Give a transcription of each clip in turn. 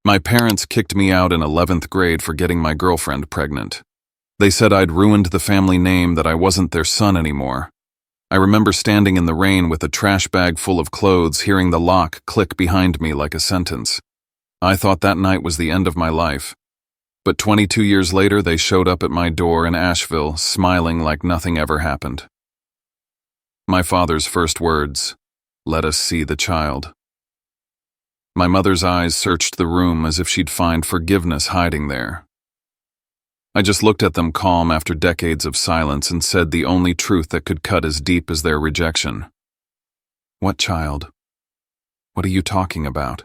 My parents kicked me out in 11th grade for getting my girlfriend pregnant. They said I'd ruined the family name, that I wasn't their son anymore. I remember standing in the rain with a trash bag full of clothes, hearing the lock click behind me like a sentence. I thought that night was the end of my life. But 22 years later, they showed up at my door in Asheville, smiling like nothing ever happened. My father's first words, "Let us see the child." My mother's eyes searched the room as if she'd find forgiveness hiding there. I just looked at them calm after decades of silence and said the only truth that could cut as deep as their rejection. "What child? What are you talking about?"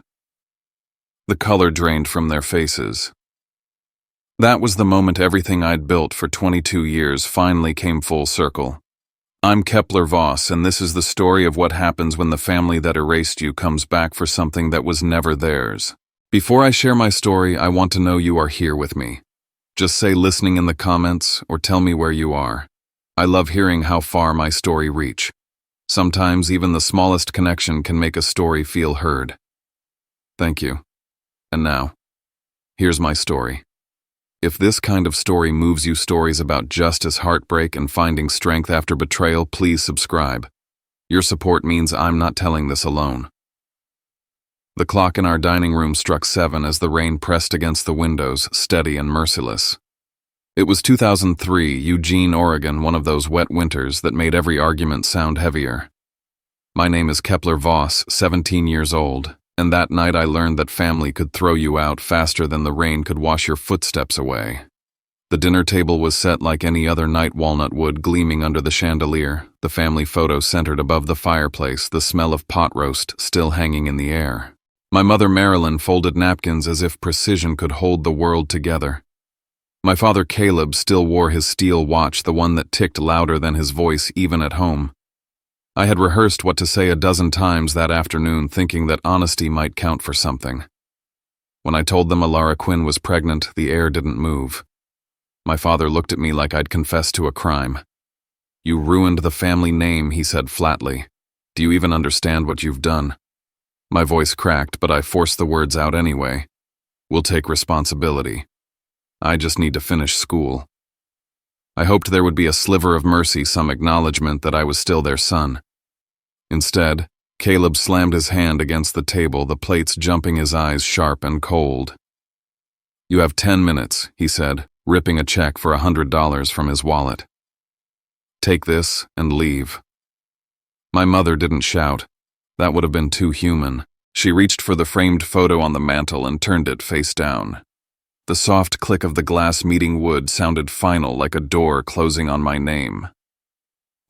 The color drained from their faces. That was the moment everything I'd built for 22 years finally came full circle. I'm Kepler Voss, and this is the story of what happens when the family that erased you comes back for something that was never theirs. Before I share my story, I want to know you are here with me. Just say listening in the comments or tell me where you are. I love hearing how far my story reach. Sometimes even the smallest connection can make a story feel heard. Thank you. And now, here's my story. If this kind of story moves you, stories about justice, heartbreak, and finding strength after betrayal, please subscribe. Your support means I'm not telling this alone. The clock in our dining room struck 7 as the rain pressed against the windows, steady and merciless. It was 2003, Eugene, Oregon, one of those wet winters that made every argument sound heavier. My name is Kepler Voss, 17 years old. And that night I learned that family could throw you out faster than the rain could wash your footsteps away. The dinner table was set like any other night, walnut wood gleaming under the chandelier, the family photo centered above the fireplace, the smell of pot roast still hanging in the air. My mother Marilyn folded napkins as if precision could hold the world together. My father Caleb still wore his steel watch, the one that ticked louder than his voice even at home. I had rehearsed what to say a dozen times that afternoon, thinking that honesty might count for something. When I told them Alara Quinn was pregnant, the air didn't move. My father looked at me like I'd confessed to a crime. "You ruined the family name," he said flatly. "Do you even understand what you've done?" My voice cracked, but I forced the words out anyway. "We'll take responsibility. I just need to finish school." I hoped there would be a sliver of mercy, some acknowledgement that I was still their son. Instead, Caleb slammed his hand against the table, the plates jumping, his eyes sharp and cold. "You have 10 minutes, he said, ripping a check for $100 from his wallet. "Take this and leave." My mother didn't shout. That would have been too human. She reached for the framed photo on the mantel and turned it face down. The soft click of the glass meeting wood sounded final, like a door closing on my name.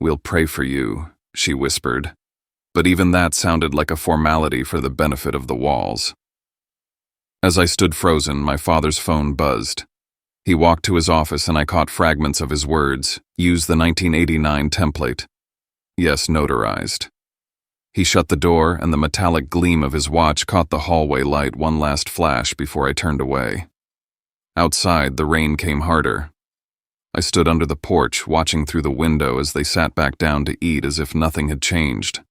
"We'll pray for you," she whispered. But even that sounded like a formality for the benefit of the walls. As I stood frozen, my father's phone buzzed. He walked to his office and I caught fragments of his words. "Use the 1989 template. Yes, notarized." He shut the door and the metallic gleam of his watch caught the hallway light, one last flash before I turned away. Outside, the rain came harder. I stood under the porch, watching through the window as they sat back down to eat as if nothing had changed.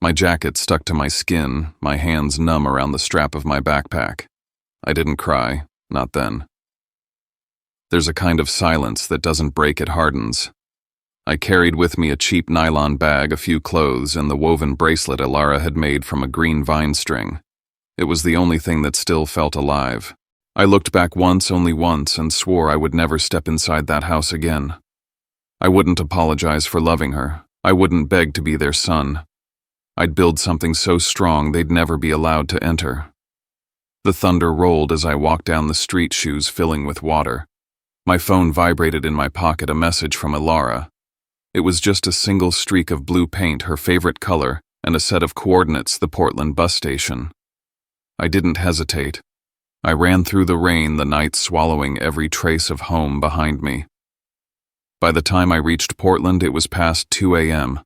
My jacket stuck to my skin, my hands numb around the strap of my backpack. I didn't cry, not then. There's a kind of silence that doesn't break, it hardens. I carried with me a cheap nylon bag, a few clothes, and the woven bracelet Alara had made from a green vine string. It was the only thing that still felt alive. I looked back once, only once, and swore I would never step inside that house again. I wouldn't apologize for loving her. I wouldn't beg to be their son. I'd build something so strong they'd never be allowed to enter. The thunder rolled as I walked down the street, shoes filling with water. My phone vibrated in my pocket, a message from Alara. It was just a single streak of blue paint, her favorite color, and a set of coordinates, the Portland bus station. I didn't hesitate. I ran through the rain, the night swallowing every trace of home behind me. By the time I reached Portland, it was past 2 a.m.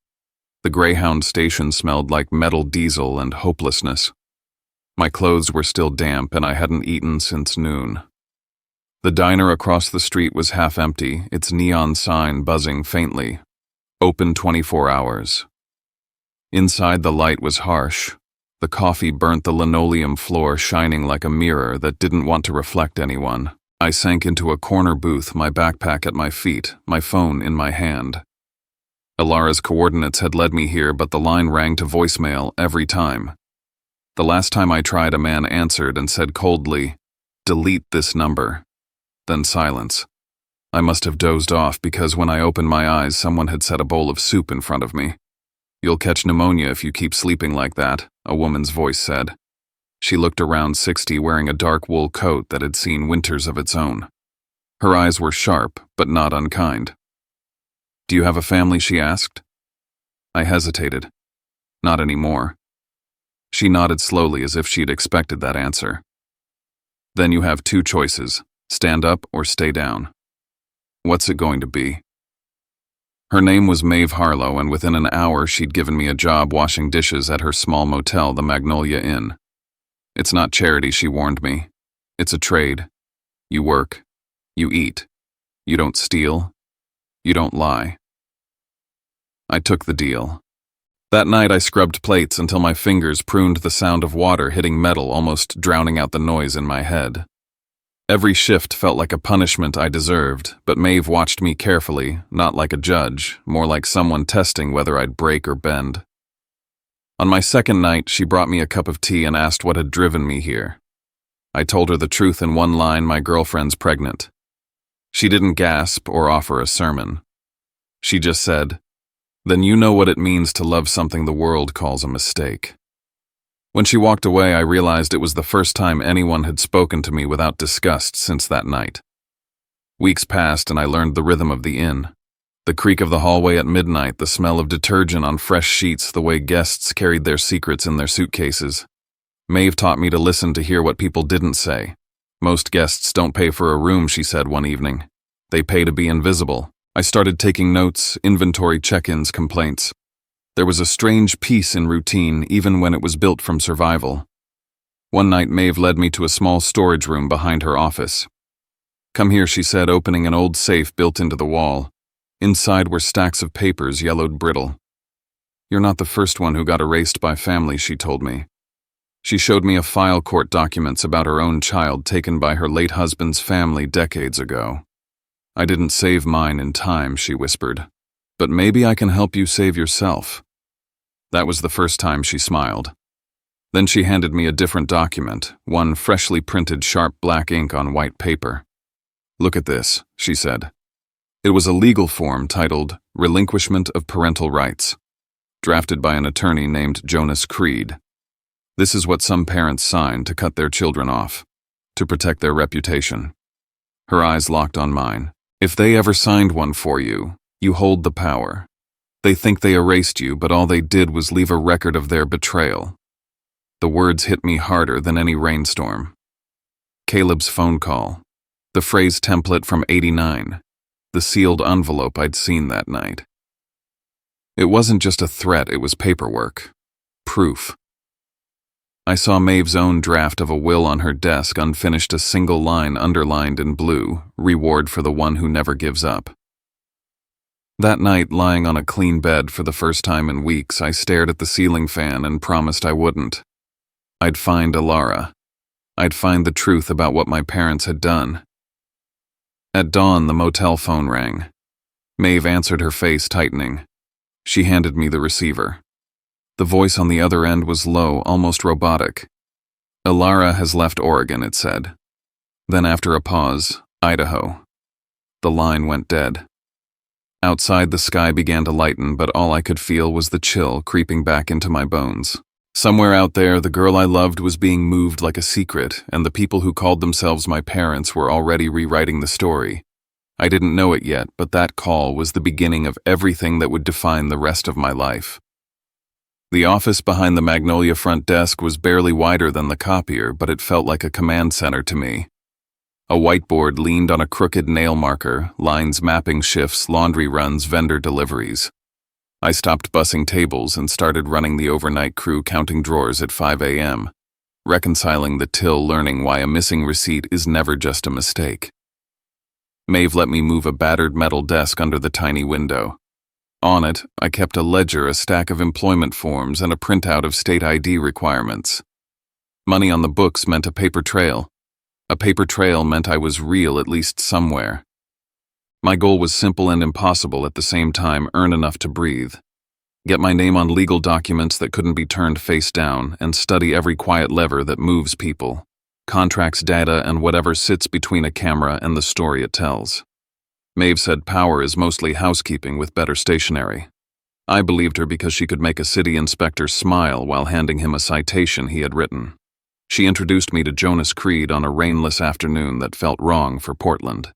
The Greyhound station smelled like metal diesel and hopelessness. My clothes were still damp, and I hadn't eaten since noon. The diner across the street was half empty, its neon sign buzzing faintly. Open 24 hours. Inside, the light was harsh. The coffee burnt the linoleum floor, shining like a mirror that didn't want to reflect anyone. I sank into a corner booth, my backpack at my feet, my phone in my hand. Alara's coordinates had led me here, but the line rang to voicemail every time. The last time I tried, a man answered and said coldly, "Delete this number." Then silence. I must have dozed off because when I opened my eyes, someone had set a bowl of soup in front of me. "You'll catch pneumonia if you keep sleeping like that," a woman's voice said. She looked around 60, wearing a dark wool coat that had seen winters of its own. Her eyes were sharp, but not unkind. "Do you have a family?" she asked. I hesitated. "Not anymore." She nodded slowly as if she'd expected that answer. "Then you have two choices, stand up or stay down." "What's it going to be?" Her name was Maeve Harlow, and within an hour she'd given me a job washing dishes at her small motel, the Magnolia Inn. "It's not charity," she warned me. "It's a trade. You work. You eat. You don't steal. You don't lie." I took the deal. That night I scrubbed plates until my fingers pruned the sound of water hitting metal, almost drowning out the noise in my head. Every shift felt like a punishment I deserved, but Maeve watched me carefully, not like a judge, more like someone testing whether I'd break or bend. On my second night, she brought me a cup of tea and asked what had driven me here. I told her the truth in one line: my girlfriend's pregnant. She didn't gasp or offer a sermon. She just said, "Then you know what it means to love something the world calls a mistake." When she walked away, I realized it was the first time anyone had spoken to me without disgust since that night. Weeks passed and I learned the rhythm of the inn. The creak of the hallway at midnight, the smell of detergent on fresh sheets, the way guests carried their secrets in their suitcases. Maeve taught me to listen to hear what people didn't say. "Most guests don't pay for a room," she said one evening. "They pay to be invisible." I started taking notes, inventory check-ins, complaints. There was a strange peace in routine, even when it was built from survival. One night, Maeve led me to a small storage room behind her office. "Come here," she said, opening an old safe built into the wall. Inside were stacks of papers, yellowed brittle. "You're not the first one who got erased by family," she told me. She showed me a file, court documents about her own child taken by her late husband's family decades ago. "I didn't save mine in time," she whispered. "But maybe I can help you save yourself." That was the first time she smiled. Then she handed me a different document, one freshly printed, sharp black ink on white paper. "Look at this," she said. It was a legal form titled Relinquishment of Parental Rights, drafted by an attorney named Jonas Creed. "This is what some parents sign to cut their children off, to protect their reputation." Her eyes locked on mine. "If they ever signed one for you, you hold the power. They think they erased you, but all they did was leave a record of their betrayal." The words hit me harder than any rainstorm. Caleb's phone call, the phrase template from '89, the sealed envelope I'd seen that night. It wasn't just a threat, it was paperwork. Proof. I saw Maeve's own draft of a will on her desk, unfinished, a single line underlined in blue, "Reward for the one who never gives up." That night, lying on a clean bed for the first time in weeks, I stared at the ceiling fan and promised I wouldn't. I'd find Alara. I'd find the truth about what my parents had done. At dawn, the motel phone rang. Maeve answered, her face tightening. She handed me the receiver. The voice on the other end was low, almost robotic. "Alara has left Oregon," it said. Then after a pause, "Idaho." The line went dead. Outside, the sky began to lighten, but all I could feel was the chill creeping back into my bones. Somewhere out there, the girl I loved was being moved like a secret, and the people who called themselves my parents were already rewriting the story. I didn't know it yet, but that call was the beginning of everything that would define the rest of my life. The office behind the Magnolia front desk was barely wider than the copier, but it felt like a command center to me. A whiteboard leaned on a crooked nail marker, lines mapping shifts, laundry runs, vendor deliveries. I stopped bussing tables and started running the overnight crew, counting drawers at 5 a.m., reconciling the till, learning why a missing receipt is never just a mistake. Maeve let me move a battered metal desk under the tiny window. On it, I kept a ledger, a stack of employment forms, and a printout of state ID requirements. Money on the books meant a paper trail. A paper trail meant I was real, at least somewhere. My goal was simple and impossible at the same time: earn enough to breathe. Get my name on legal documents that couldn't be turned face down, and study every quiet lever that moves people, contracts, data, and whatever sits between a camera and the story it tells. Maeve said power is mostly housekeeping with better stationery. I believed her because she could make a city inspector smile while handing him a citation he had written. She introduced me to Jonas Creed on a rainless afternoon that felt wrong for Portland.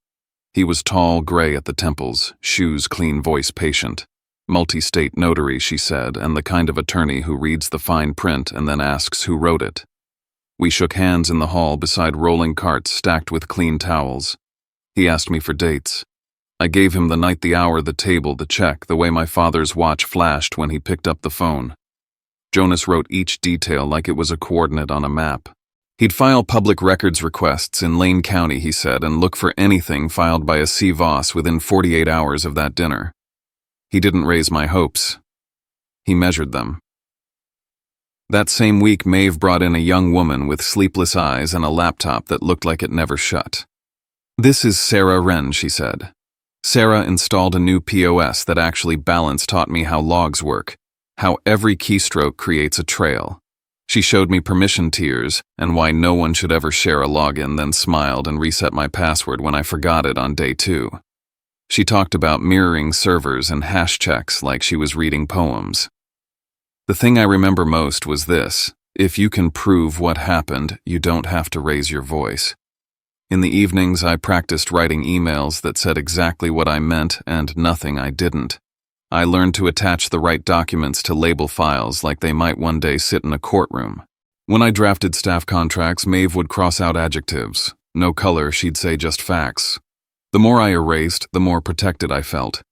He was tall, gray at the temples, shoes clean, voice patient. Multi-state notary, she said, and the kind of attorney who reads the fine print and then asks who wrote it. We shook hands in the hall beside rolling carts stacked with clean towels. He asked me for dates. I gave him the night, the hour, the table, the check, the way my father's watch flashed when he picked up the phone. Jonas wrote each detail like it was a coordinate on a map. He'd file public records requests in Lane County, he said, and look for anything filed by a C. Voss within 48 hours of that dinner. He didn't raise my hopes. He measured them. That same week, Maeve brought in a young woman with sleepless eyes and a laptop that looked like it never shut. "This is Sarah Wren," she said. Sarah installed a new POS that actually balanced, taught me how logs work, how every keystroke creates a trail. She showed me permission tiers and why no one should ever share a login, then smiled and reset my password when I forgot it on day 2. She talked about mirroring servers and hash checks like she was reading poems. The thing I remember most was this: if you can prove what happened, you don't have to raise your voice. In the evenings, I practiced writing emails that said exactly what I meant and nothing I didn't. I learned to attach the right documents to label files like they might one day sit in a courtroom. When I drafted staff contracts, Maeve would cross out adjectives. No color, she'd say just facts. The more I erased, the more protected I felt.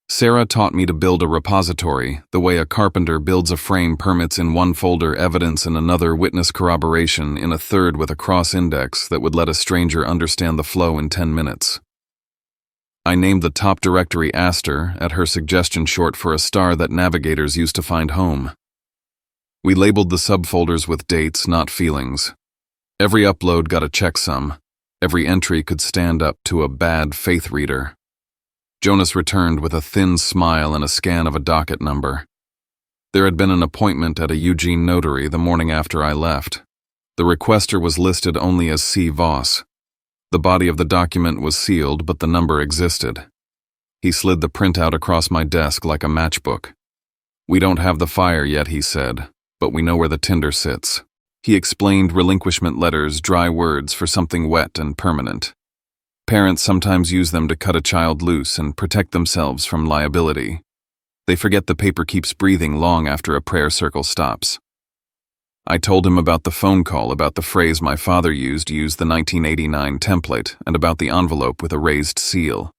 Sarah taught me to build a repository, the way a carpenter builds a frame: permits in one folder, evidence in another, witness corroboration in a third, with a cross-index that would let a stranger understand the flow in 10 minutes. I named the top directory Aster, at her suggestion short for a star that navigators used to find home. We labeled the subfolders with dates, not feelings. Every upload got a checksum. Every entry could stand up to a bad faith reader. Jonas returned with a thin smile and a scan of a docket number. There had been an appointment at a Eugene notary the morning after I left. The requester was listed only as C. Voss. The body of the document was sealed, but the number existed. He slid the printout across my desk like a matchbook. "We don't have the fire yet," he said, "but we know where the tinder sits." He explained relinquishment letters, dry words for something wet and permanent. Parents sometimes use them to cut a child loose and protect themselves from liability. They forget the paper keeps breathing long after a prayer circle stops. I told him about the phone call, about the phrase my father used the 1989 template, and about the envelope with a raised seal.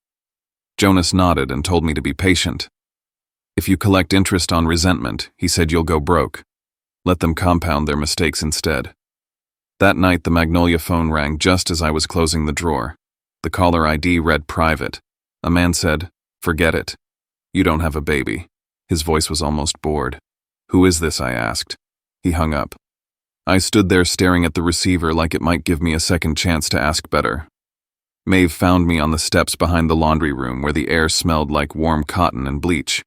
Jonas nodded and told me to be patient. "If you collect interest on resentment," he said, "you'll go broke. Let them compound their mistakes instead." That night, the Magnolia phone rang just as I was closing the drawer. The caller ID read private. A man said, "Forget it. You don't have a baby." His voice was almost bored. "Who is this?" I asked. He hung up. I stood there staring at the receiver like it might give me a second chance to ask better. Maeve found me on the steps behind the laundry room where the air smelled like warm cotton and bleach.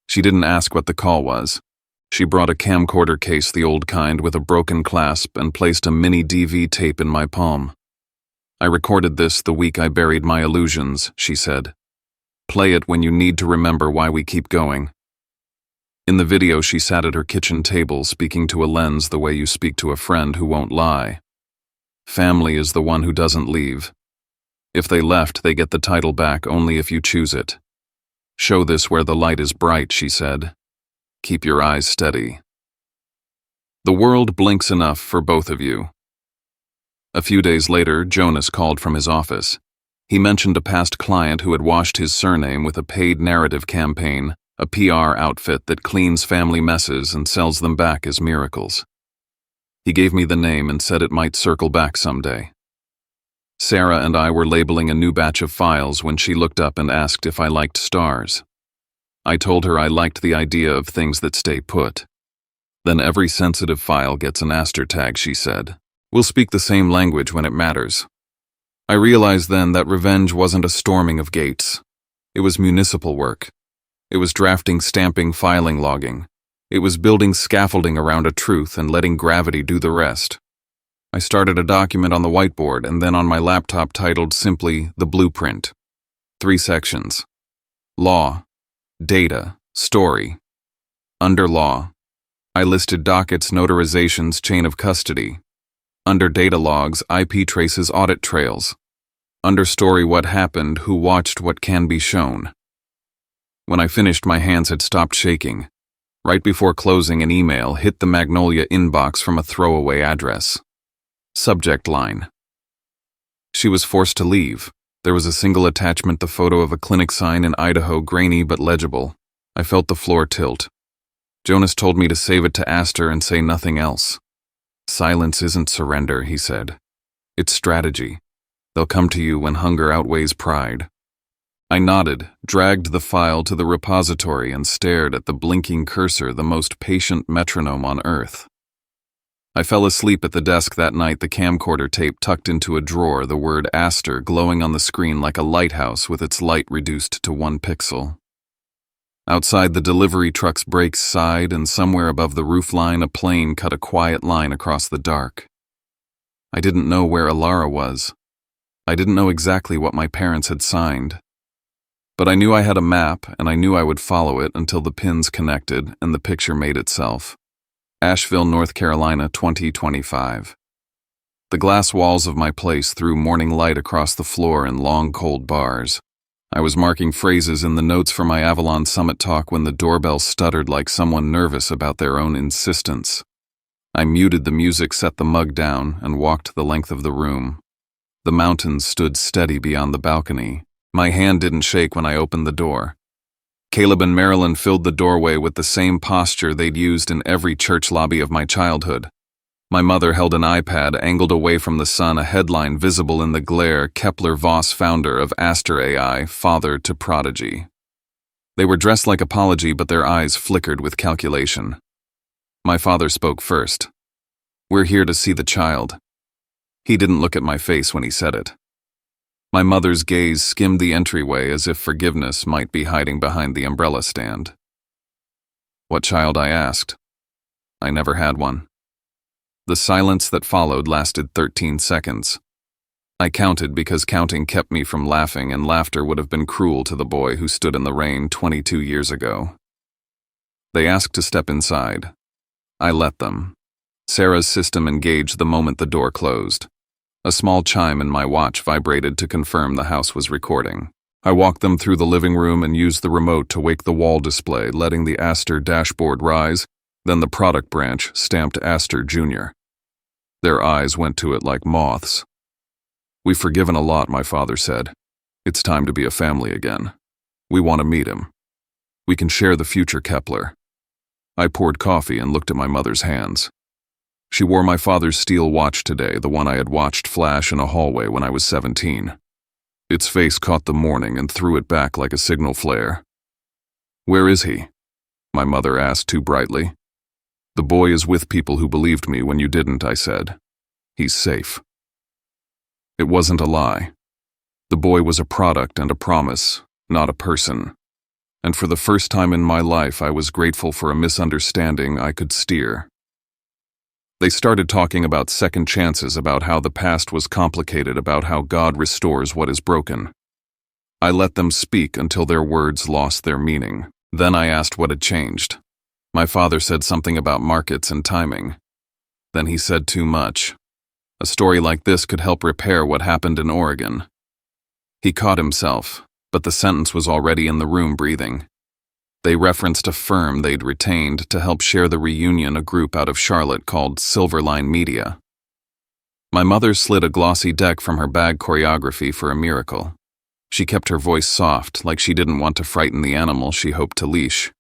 She didn't ask what the call was. She brought a camcorder case, the old kind with a broken clasp, and placed a mini DV tape in my palm. "I recorded this the week I buried my illusions," she said. "Play it when you need to remember why we keep going." In the video, she sat at her kitchen table, speaking to a lens the way you speak to a friend who won't lie. Family is the one who doesn't leave. If they left, they get the title back only if you choose it. "Show this where the light is bright," she said. "Keep your eyes steady. The world blinks enough for both of you." A few days later, Jonas called from his office. He mentioned a past client who had washed his surname with a paid narrative campaign, a PR outfit that cleans family messes and sells them back as miracles. He gave me the name and said it might circle back someday. Sarah and I were labeling a new batch of files when she looked up and asked if I liked stars. I told her I liked the idea of things that stay put. Then every sensitive file gets an Aster tag, she said. We'll speak the same language when it matters. I realized then that revenge wasn't a storming of gates. It was municipal work. It was drafting, stamping, filing, logging. It was building scaffolding around a truth and letting gravity do the rest. I started a document on the whiteboard and then on my laptop titled simply The Blueprint. 3 sections. Law, data, story. Under law, I listed dockets, notarizations, chain of custody. Under data logs, IP traces, audit trails. Under story, what happened, who watched, what can be shown. When I finished, my hands had stopped shaking. Right before closing, an email hit the Magnolia inbox from a throwaway address. Subject line. She was forced to leave. There was a single attachment, the photo of a clinic sign in Idaho, grainy but legible. I felt the floor tilt. Jonas told me to save it to Aster and say nothing else. Silence isn't surrender, he said. It's strategy. They'll come to you when hunger outweighs pride. I nodded, dragged the file to the repository and stared at the blinking cursor, the most patient metronome on earth. I fell asleep at the desk that night, the camcorder tape tucked into a drawer, the word Aster glowing on the screen like a lighthouse with its light reduced to 1 pixel. Outside, the delivery truck's brakes sighed, and somewhere above the roofline, a plane cut a quiet line across the dark. I didn't know where Alara was. I didn't know exactly what my parents had signed. But I knew I had a map, and I knew I would follow it until the pins connected and the picture made itself. Asheville, North Carolina, 2025. The glass walls of my place threw morning light across the floor in long, cold bars. I was marking phrases in the notes for my Avalon Summit talk when the doorbell stuttered like someone nervous about their own insistence. I muted the music, set the mug down, and walked the length of the room. The mountains stood steady beyond the balcony. My hand didn't shake when I opened the door. Caleb and Marilyn filled the doorway with the same posture they'd used in every church lobby of my childhood. My mother held an iPad angled away from the sun, a headline visible in the glare, Kepler Voss, founder of Aster AI, father to prodigy. They were dressed like apology, but their eyes flickered with calculation. My father spoke first. We're here to see the child. He didn't look at my face when he said it. My mother's gaze skimmed the entryway as if forgiveness might be hiding behind the umbrella stand. What child? I asked. I never had one. The silence that followed lasted 13 seconds. I counted because counting kept me from laughing, and laughter would have been cruel to the boy who stood in the rain 22 years ago. They asked to step inside. I let them. Sarah's system engaged the moment the door closed. A small chime in my watch vibrated to confirm the house was recording. I walked them through the living room and used the remote to wake the wall display, letting the Aster dashboard rise, then the product branch stamped Aster Jr. Their eyes went to it like moths. We've forgiven a lot, my father said. It's time to be a family again. We want to meet him. We can share the future, Kepler. I poured coffee and looked at my mother's hands. She wore my father's steel watch today, the one I had watched flash in a hallway when I was 17. Its face caught the morning and threw it back like a signal flare. Where is he? My mother asked too brightly. The boy is with people who believed me when you didn't, I said. He's safe. It wasn't a lie. The boy was a product and a promise, not a person. And for the first time in my life, I was grateful for a misunderstanding I could steer. They started talking about second chances, about how the past was complicated, about how God restores what is broken. I let them speak until their words lost their meaning. Then I asked what had changed. My father said something about markets and timing. Then he said too much. A story like this could help repair what happened in Oregon. He caught himself, but the sentence was already in the room breathing. They referenced a firm they'd retained to help share the reunion, a group out of Charlotte called Silverline Media. My mother slid a glossy deck from her bag, choreography for a miracle. She kept her voice soft, like she didn't want to frighten the animal she hoped to leash.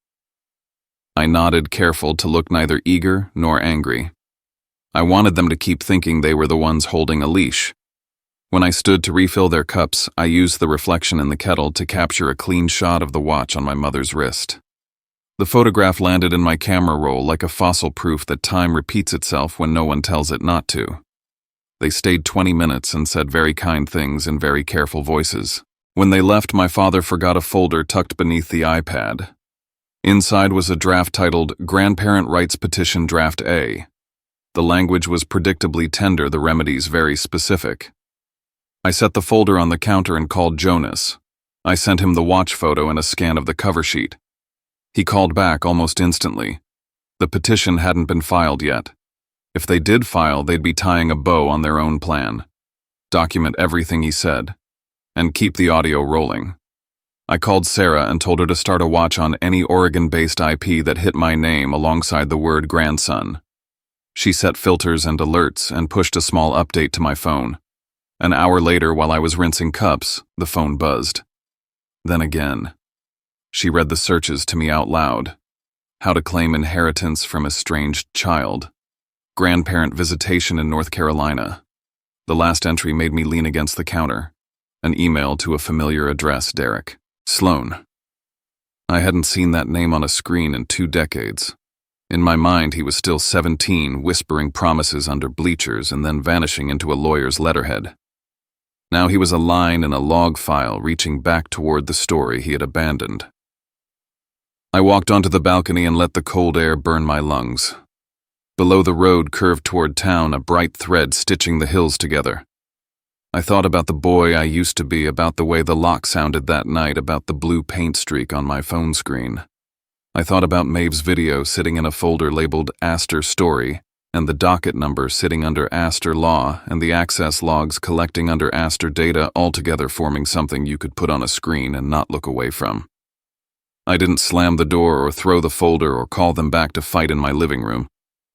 I nodded, careful to look neither eager nor angry. I wanted them to keep thinking they were the ones holding a leash. When I stood to refill their cups, I used the reflection in the kettle to capture a clean shot of the watch on my mother's wrist. The photograph landed in my camera roll like a fossil proof that time repeats itself when no one tells it not to. They stayed 20 minutes and said very kind things in very careful voices. When they left, my father forgot a folder tucked beneath the iPad. Inside was a draft titled Grandparent Rights Petition Draft A. The language was predictably tender, the remedies very specific. I set the folder on the counter and called Jonas. I sent him the watch photo and a scan of the cover sheet. He called back almost instantly. The petition hadn't been filed yet. If they did file, they'd be tying a bow on their own plan. Document everything he said. And keep the audio rolling. I called Sarah and told her to start a watch on any Oregon-based IP that hit my name alongside the word grandson. She set filters and alerts and pushed a small update to my phone. An hour later, while I was rinsing cups, the phone buzzed. Then again. She read the searches to me out loud. How to claim inheritance from estranged child. Grandparent visitation in North Carolina. The last entry made me lean against the counter. An email to a familiar address, Derek Sloan. I hadn't seen that name on a screen in 2 decades. In my mind, he was still 17, whispering promises under bleachers and then vanishing into a lawyer's letterhead. Now he was a line in a log file reaching back toward the story he had abandoned. I walked onto the balcony and let the cold air burn my lungs. Below the road curved toward town, a bright thread stitching the hills together. I thought about the boy I used to be, about the way the lock sounded that night, about the blue paint streak on my phone screen. I thought about Maeve's video sitting in a folder labeled Astor Story, and the docket number sitting under Astor Law, and the access logs collecting under Astor Data, all together forming something you could put on a screen and not look away from. I didn't slam the door or throw the folder or call them back to fight in my living room.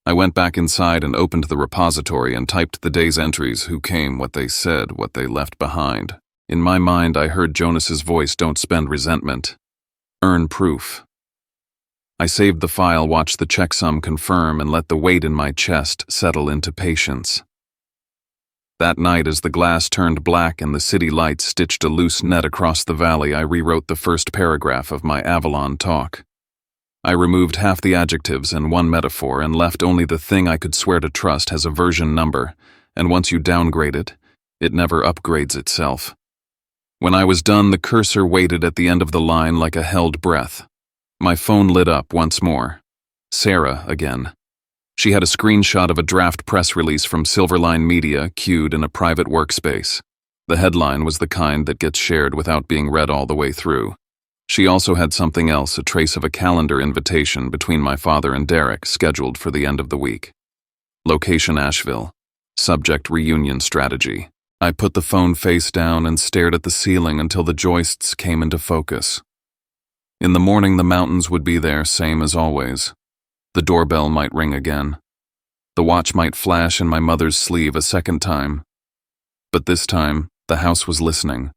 I went back inside and opened the repository and typed the day's entries, who came, what they said, what they left behind. In my mind, I heard Jonas's voice, don't spend resentment. Earn proof. I saved the file, watched the checksum confirm, and let the weight in my chest settle into patience. That night, as the glass turned black and the city lights stitched a loose net across the valley, I rewrote the first paragraph of my Avalon talk. I removed half the adjectives and one metaphor and left only the thing I could swear to trust has a version number, and once you downgrade it, it never upgrades itself. When I was done, the cursor waited at the end of the line like a held breath. My phone lit up once more. Sarah again. She had a screenshot of a draft press release from Silverline Media queued in a private workspace. The headline was the kind that gets shared without being read all the way through. She also had something else, a trace of a calendar invitation between my father and Derek, scheduled for the end of the week. Location Asheville. Subject reunion strategy. I put the phone face down and stared at the ceiling until the joists came into focus. In the morning, the mountains would be there, same as always. The doorbell might ring again. The watch might flash in my mother's sleeve a second time. But this time, the house was listening.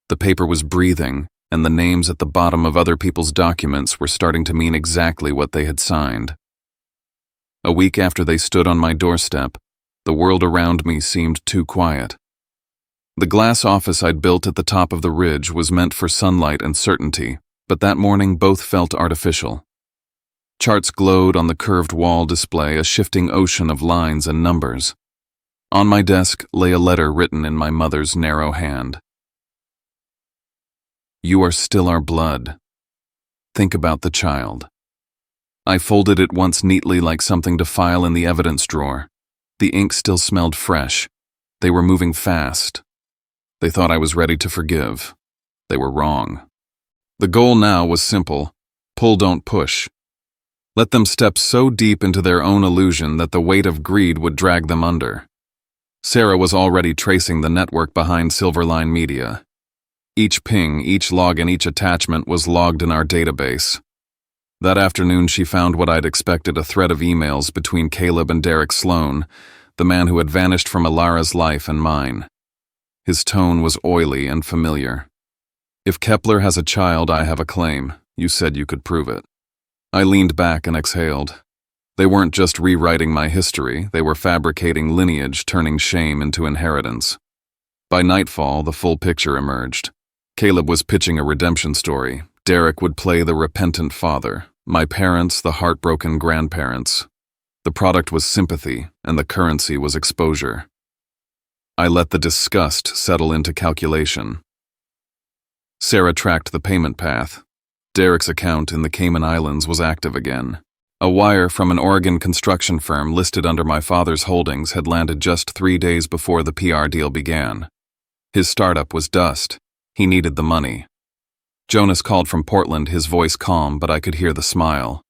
The paper was breathing, and the names at the bottom of other people's documents were starting to mean exactly what they had signed. A week after they stood on my doorstep, the world around me seemed too quiet. The glass office I'd built at the top of the ridge was meant for sunlight and certainty, but that morning both felt artificial. Charts glowed on the curved wall display, a shifting ocean of lines and numbers. On my desk lay a letter written in my mother's narrow hand. You are still our blood. Think about the child. I folded it once neatly like something to file in the evidence drawer. The ink still smelled fresh. They were moving fast. They thought I was ready to forgive. They were wrong. The goal now was simple. Pull, don't push. Let them step so deep into their own illusion that the weight of greed would drag them under. Sarah was already tracing the network behind Silverline Media. Each ping, each log, and each attachment was logged in our database. That afternoon, she found what I'd expected, a thread of emails between Caleb and Derek Sloan, the man who had vanished from Alara's life and mine. His tone was oily and familiar. If Kepler has a child, I have a claim. You said you could prove it. I leaned back and exhaled. They weren't just rewriting my history, they were fabricating lineage, turning shame into inheritance. By nightfall, the full picture emerged. Caleb was pitching a redemption story. Derek would play the repentant father, my parents the heartbroken grandparents. The product was sympathy, and the currency was exposure. I let the disgust settle into calculation. Sarah tracked the payment path. Derek's account in the Cayman Islands was active again. A wire from an Oregon construction firm listed under my father's holdings had landed just 3 days before the PR deal began. His startup was dust. He needed the money. Jonas called from Portland, his voice calm, but I could hear the smile.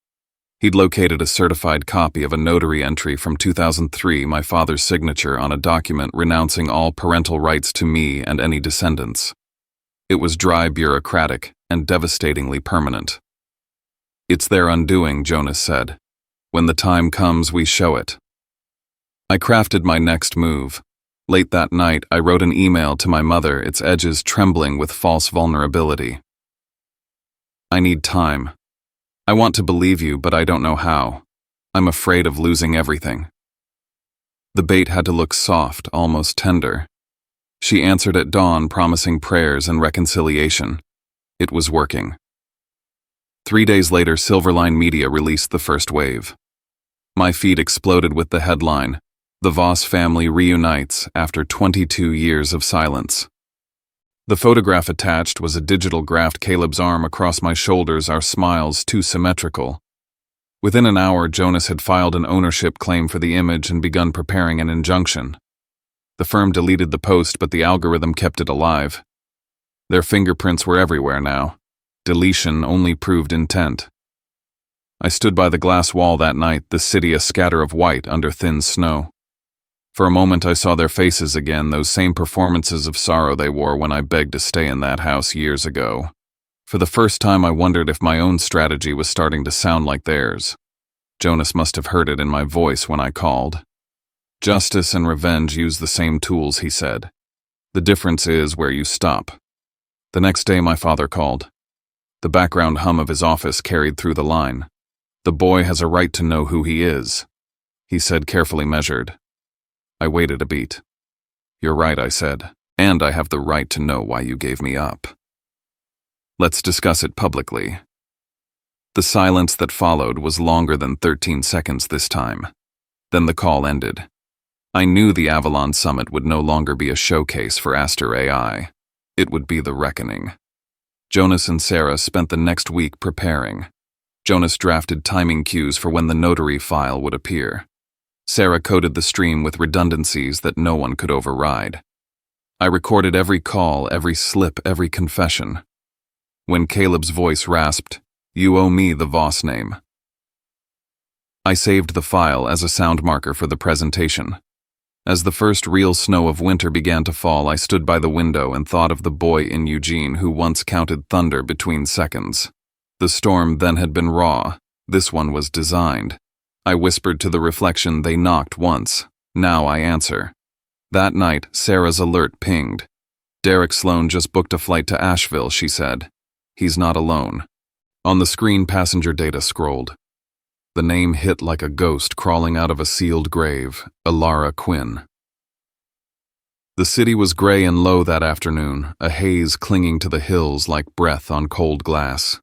He'd located a certified copy of a notary entry from 2003, my father's signature on a document renouncing all parental rights to me and any descendants. It was dry, bureaucratic, and devastatingly permanent. "It's their undoing," Jonas said. "When the time comes, we show it." I crafted my next move. Late that night, I wrote an email to my mother, its edges trembling with false vulnerability. "I need time. I want to believe you, but I don't know how. I'm afraid of losing everything." The bait had to look soft, almost tender. She answered at dawn, promising prayers and reconciliation. It was working. 3 days later, Silverline Media released the first wave. My feed exploded with the headline, "The Voss family reunites after 22 years of silence." The photograph attached was a digital graphed Caleb's arm across my shoulders, our smiles too symmetrical. Within an hour, Jonas had filed an ownership claim for the image and begun preparing an injunction. The firm deleted the post, but the algorithm kept it alive. Their fingerprints were everywhere now. Deletion only proved intent. I stood by the glass wall that night, the city a scatter of white under thin snow. For a moment I saw their faces again, those same performances of sorrow they wore when I begged to stay in that house years ago. For the first time I wondered if my own strategy was starting to sound like theirs. Jonas must have heard it in my voice when I called. "Justice and revenge use the same tools," he said. "The difference is where you stop." The next day my father called. The background hum of his office carried through the line. "The boy has a right to know who he is," he said, carefully measured. I waited a beat. "You're right," I said, "and I have the right to know why you gave me up. Let's discuss it publicly." The silence that followed was longer than 13 seconds this time. Then the call ended. I knew the Avalon Summit would no longer be a showcase for Aster AI. It would be the reckoning. Jonas and Sarah spent the next week preparing. Jonas drafted timing cues for when the notary file would appear. Sarah coded the stream with redundancies that no one could override. I recorded every call, every slip, every confession. When Caleb's voice rasped, "You owe me the Voss name," I saved the file as a sound marker for the presentation. As the first real snow of winter began to fall, I stood by the window and thought of the boy in Eugene who once counted thunder between seconds. The storm then had been raw. This one was designed. I whispered to the reflection, "They knocked once. Now I answer." That night, Sarah's alert pinged. "Derek Sloan just booked a flight to Asheville," she said. "He's not alone." On the screen, passenger data scrolled. The name hit like a ghost crawling out of a sealed grave, Alara Quinn. The city was gray and low that afternoon, a haze clinging to the hills like breath on cold glass.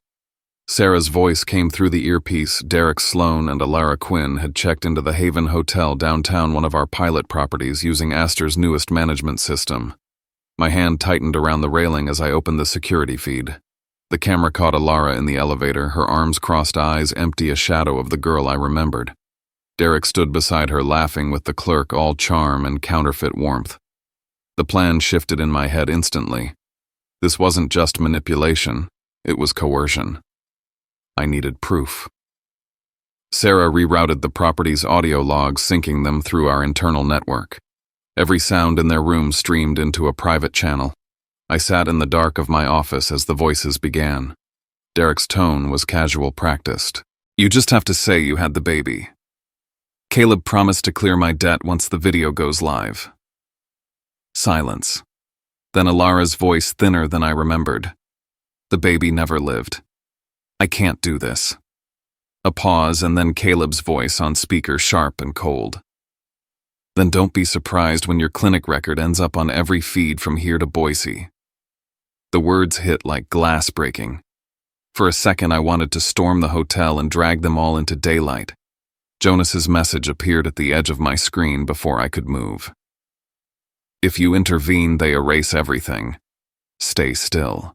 Sarah's voice came through the earpiece. Derek Sloan and Alara Quinn had checked into the Haven Hotel downtown, one of our pilot properties, using Aster's newest management system. My hand tightened around the railing as I opened the security feed. The camera caught Alara in the elevator, her arms crossed, eyes empty, a shadow of the girl I remembered. Derek stood beside her, laughing with the clerk, all charm and counterfeit warmth. The plan shifted in my head instantly. This wasn't just manipulation, it was coercion. I needed proof. Sarah rerouted the property's audio logs, syncing them through our internal network. Every sound in their room streamed into a private channel. I sat in the dark of my office as the voices began. Derek's tone was casual, practiced. "You just have to say you had the baby. Caleb promised to clear my debt once the video goes live." Silence. Then Alara's voice, thinner than I remembered. "The baby never lived. I can't do this." A pause, and then Caleb's voice on speaker, sharp and cold. Then don't be surprised when your clinic record ends up on every feed from here to Boise. The words hit like glass breaking. For a second, I wanted to storm the hotel and drag them all into daylight. Jonas's message appeared at the edge of my screen before I could move. If you intervene, they erase everything. Stay still.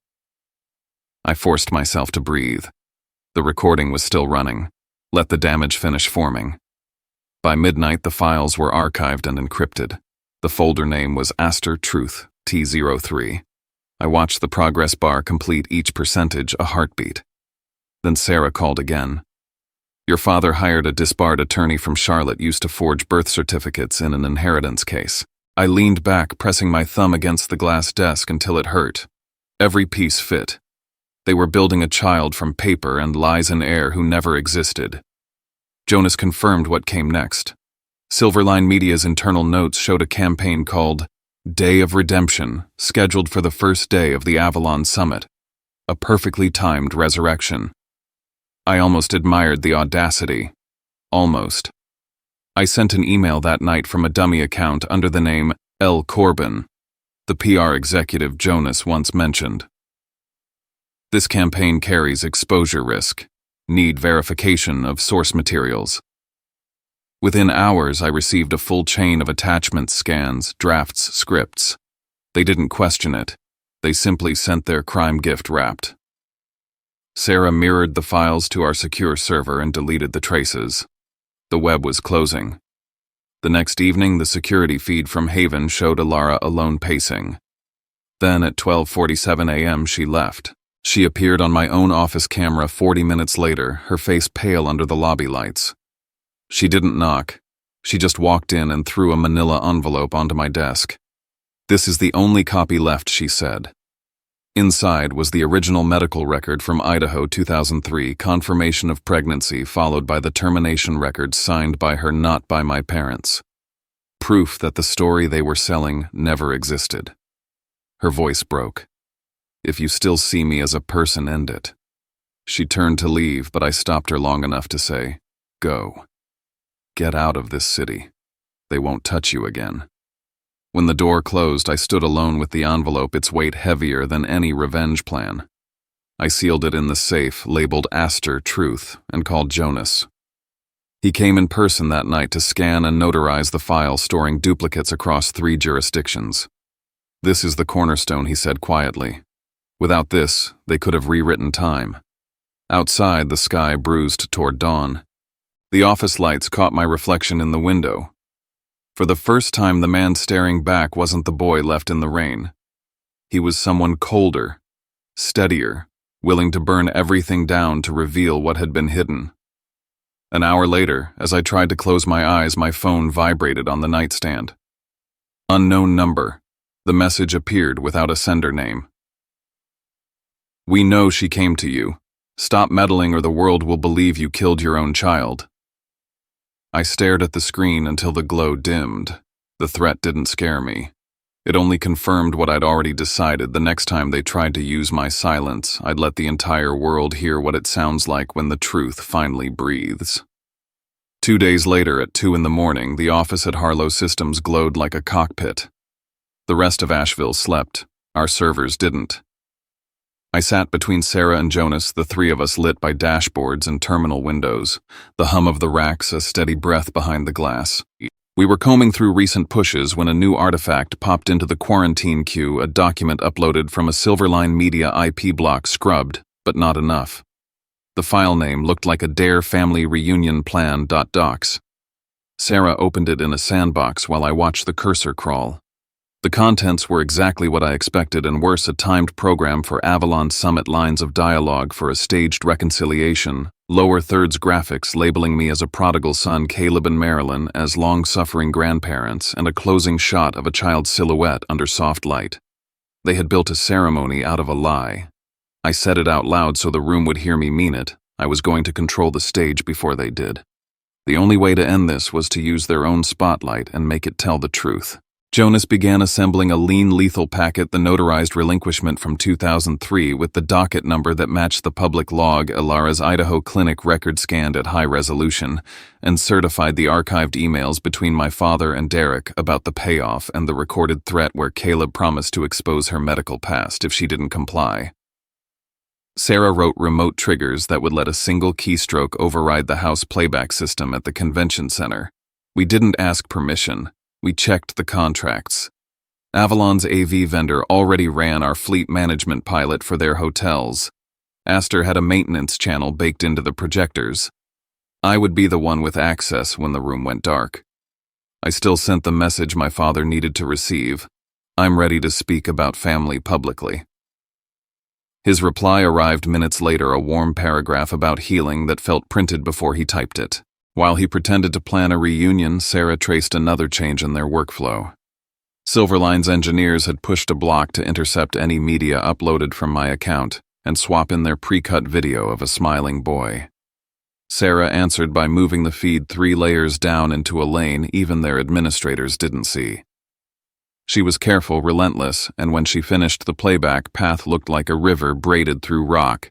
I forced myself to breathe. The recording was still running. Let the damage finish forming. By midnight, the files were archived and encrypted. The folder name was Aster Truth T03. I watched the progress bar complete each percentage a heartbeat. Then Sarah called again. Your father hired a disbarred attorney from Charlotte used to forge birth certificates in an inheritance case. I leaned back, pressing my thumb against the glass desk until it hurt. Every piece fit. They were building a child from paper and lies in air who never existed. Jonas confirmed what came next. Silverline Media's internal notes showed a campaign called Day of Redemption, scheduled for the first day of the Avalon Summit. A perfectly timed resurrection. I almost admired the audacity. Almost. I sent an email that night from a dummy account under the name L. Corbin, the PR executive Jonas once mentioned. This campaign carries exposure risk. Need verification of source materials. Within hours, I received a full chain of attachments, scans, drafts, scripts. They didn't question it. They simply sent their crime gift wrapped. Sarah mirrored the files to our secure server and deleted the traces. The web was closing. The next evening, the security feed from Haven showed Alara alone pacing. Then at 12:47 a.m. she left. She appeared on my own office camera 40 minutes later, her face pale under the lobby lights. She didn't knock. She just walked in and threw a manila envelope onto my desk. This is the only copy left, she said. Inside was the original medical record from Idaho 2003, confirmation of pregnancy followed by the termination record signed by her, not by my parents. Proof that the story they were selling never existed. Her voice broke. If you still see me as a person, end it. She turned to leave, but I stopped her long enough to say, go. Get out of this city. They won't touch you again. When the door closed, I stood alone with the envelope, its weight heavier than any revenge plan. I sealed it in the safe, labeled Aster Truth, and called Jonas. He came in person that night to scan and notarize the file, storing duplicates across 3 jurisdictions. This is the cornerstone, he said quietly. Without this, they could have rewritten time. Outside, the sky bruised toward dawn. The office lights caught my reflection in the window. For the first time, the man staring back wasn't the boy left in the rain. He was someone colder, steadier, willing to burn everything down to reveal what had been hidden. An hour later, as I tried to close my eyes, my phone vibrated on the nightstand. Unknown number. The message appeared without a sender name. We know she came to you. Stop meddling or the world will believe you killed your own child. I stared at the screen until the glow dimmed. The threat didn't scare me. It only confirmed what I'd already decided. The next time they tried to use my silence, I'd let the entire world hear what it sounds like when the truth finally breathes. 2 days later, at 2 a.m, the office at Harlow Systems glowed like a cockpit. The rest of Asheville slept. Our servers didn't. I sat between Sarah and Jonas, the 3 of us lit by dashboards and terminal windows, the hum of the racks a steady breath behind the glass. We were combing through recent pushes when a new artifact popped into the quarantine queue, a document uploaded from a Silverline Media IP block scrubbed, but not enough. The file name looked like a Dare Family Reunion Plan.docs. Sarah opened it in a sandbox while I watched the cursor crawl. The contents were exactly what I expected, and worse, a timed program for Avalon Summit, lines of dialogue for a staged reconciliation, lower thirds graphics labeling me as a prodigal son, Caleb and Marilyn as long-suffering grandparents, and a closing shot of a child's silhouette under soft light. They had built a ceremony out of a lie. I said it out loud so the room would hear me mean it. I was going to control the stage before they did. The only way to end this was to use their own spotlight and make it tell the truth. Jonas began assembling a lean lethal packet, the notarized relinquishment from 2003 with the docket number that matched the public log, Ilara's Idaho clinic record scanned at high resolution, and certified the archived emails between my father and Derek about the payoff and the recorded threat where Caleb promised to expose her medical past if she didn't comply. Sarah wrote remote triggers that would let a single keystroke override the house playback system at the convention center. We didn't ask permission. We checked the contracts. Avalon's AV vendor already ran our fleet management pilot for their hotels. Astor had a maintenance channel baked into the projectors. I would be the one with access when the room went dark. I still sent the message my father needed to receive. I'm ready to speak about family publicly. His reply arrived minutes later, a warm paragraph about healing that felt printed before he typed it. While he pretended to plan a reunion, Sarah traced another change in their workflow. Silverline's engineers had pushed a block to intercept any media uploaded from my account and swap in their pre-cut video of a smiling boy. Sarah answered by moving the feed 3 layers down into a lane even their administrators didn't see. She was careful, relentless, and when she finished, the playback path looked like a river braided through rock.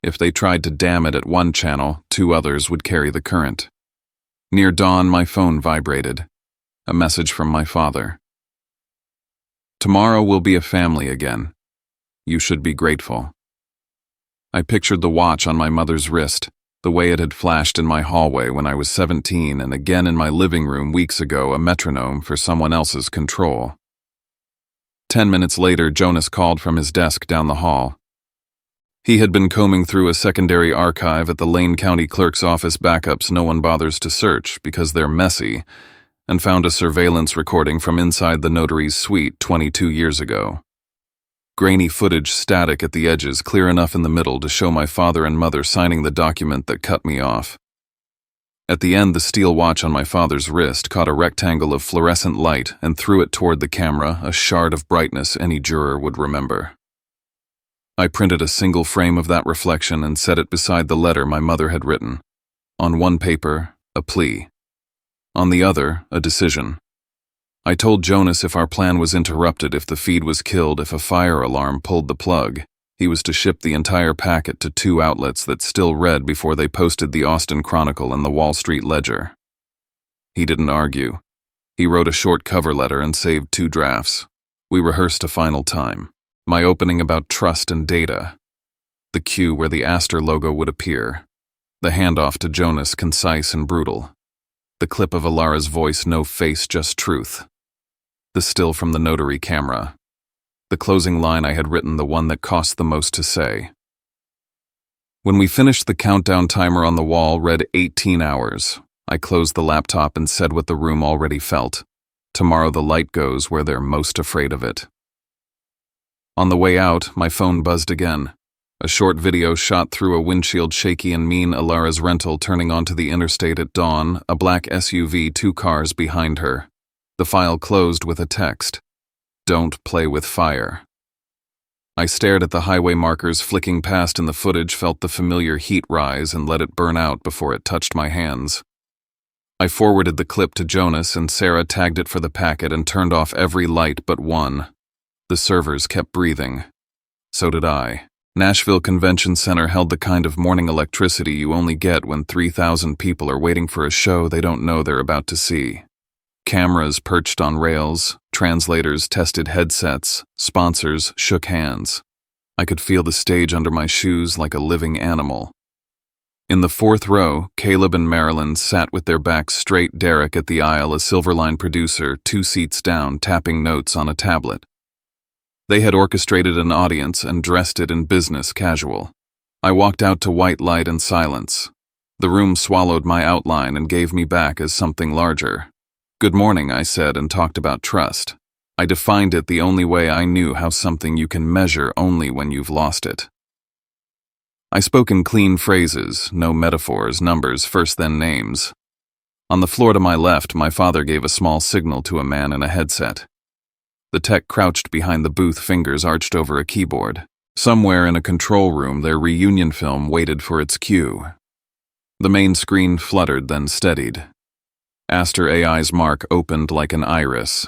If they tried to dam it at one channel, 2 others would carry the current. Near dawn, my phone vibrated. A message from my father. Tomorrow we'll be a family again. You should be grateful. I pictured the watch on my mother's wrist, the way it had flashed in my hallway when I was 17 and again in my living room weeks ago, a metronome for someone else's control. 10 minutes later, Jonas called from his desk down the hall. He had been combing through a secondary archive at the Lane County Clerk's office, backups no one bothers to search because they're messy, and found a surveillance recording from inside the notary's suite 22 years ago. Grainy footage, static at the edges, clear enough in the middle to show my father and mother signing the document that cut me off. At the end, the steel watch on my father's wrist caught a rectangle of fluorescent light and threw it toward the camera, a shard of brightness any juror would remember. I printed a single frame of that reflection and set it beside the letter my mother had written. On one paper, a plea. On the other, a decision. I told Jonas if our plan was interrupted, if the feed was killed, if a fire alarm pulled the plug, he was to ship the entire packet to 2 outlets that still read before they posted the Austin Chronicle and the Wall Street Ledger. He didn't argue. He wrote a short cover letter and saved 2 drafts. We rehearsed a final time. My opening about trust and data. The cue where the Astor logo would appear. The handoff to Jonas, concise and brutal. The clip of Ilara's voice, no face, just truth. The still from the notary camera. The closing line I had written, the one that cost the most to say. When we finished, the countdown timer on the wall read 18 hours. I closed the laptop and said what the room already felt. Tomorrow the light goes where they're most afraid of it. On the way out, my phone buzzed again. A short video shot through a windshield, shaky and mean, Ilara's rental turning onto the interstate at dawn, a black SUV, 2 cars behind her. The file closed with a text. Don't play with fire. I stared at the highway markers flicking past in the footage, felt the familiar heat rise and let it burn out before it touched my hands. I forwarded the clip to Jonas and Sarah tagged it for the packet and turned off every light but one. The servers kept breathing. So did I. Nashville Convention Center held the kind of morning electricity you only get when 3,000 people are waiting for a show they don't know they're about to see. Cameras perched on rails, translators tested headsets, sponsors shook hands. I could feel the stage under my shoes like a living animal. In the 4th row, Caleb and Marilyn sat with their backs straight, Derek at the aisle, a Silverline producer, 2 seats down, tapping notes on a tablet. They had orchestrated an audience and dressed it in business casual. I walked out to white light and silence. The room swallowed my outline and gave me back as something larger. Good morning, I said, and talked about trust. I defined it the only way I knew, how something you can measure only when you've lost it. I spoke in clean phrases, no metaphors, numbers, first then names. On the floor to my left, my father gave a small signal to a man in a headset. The tech crouched behind the booth, fingers arched over a keyboard. Somewhere in a control room, their reunion film waited for its cue. The main screen fluttered, then steadied. Astor AI's mark opened like an iris.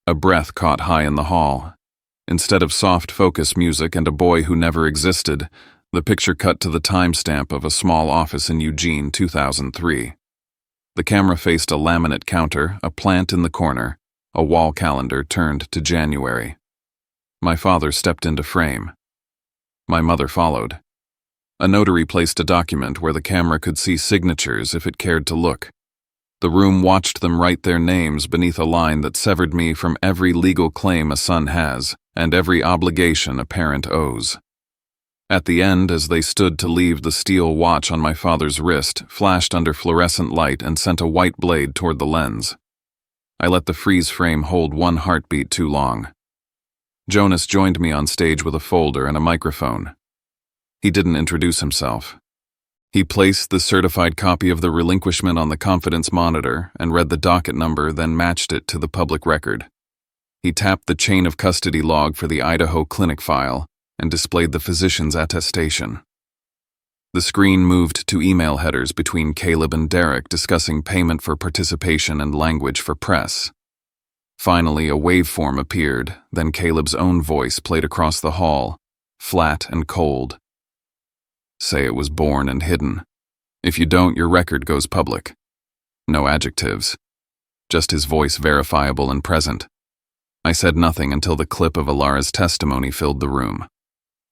A breath caught high in the hall. Instead of soft focus music and a boy who never existed, the picture cut to the timestamp of a small office in Eugene, 2003. The camera faced a laminate counter, a plant in the corner, a wall calendar turned to January. My father stepped into frame. My mother followed. A notary placed a document where the camera could see signatures if it cared to look. The room watched them write their names beneath a line that severed me from every legal claim a son has and every obligation a parent owes. At the end, as they stood to leave, the steel watch on my father's wrist flashed under fluorescent light and sent a white blade toward the lens. I let the freeze frame hold one heartbeat too long. Jonas joined me on stage with a folder and a microphone. He didn't introduce himself. He placed the certified copy of the relinquishment on the confidence monitor and read the docket number, then matched it to the public record. He tapped the chain of custody log for the Idaho clinic file and displayed the physician's attestation. The screen moved to email headers between Caleb and Derek discussing payment for participation and language for press. Finally, a waveform appeared, then Caleb's own voice played across the hall, flat and cold. Say it was born and hidden. If you don't, your record goes public. No adjectives. Just his voice verifiable and present. I said nothing until the clip of Alara's testimony filled the room.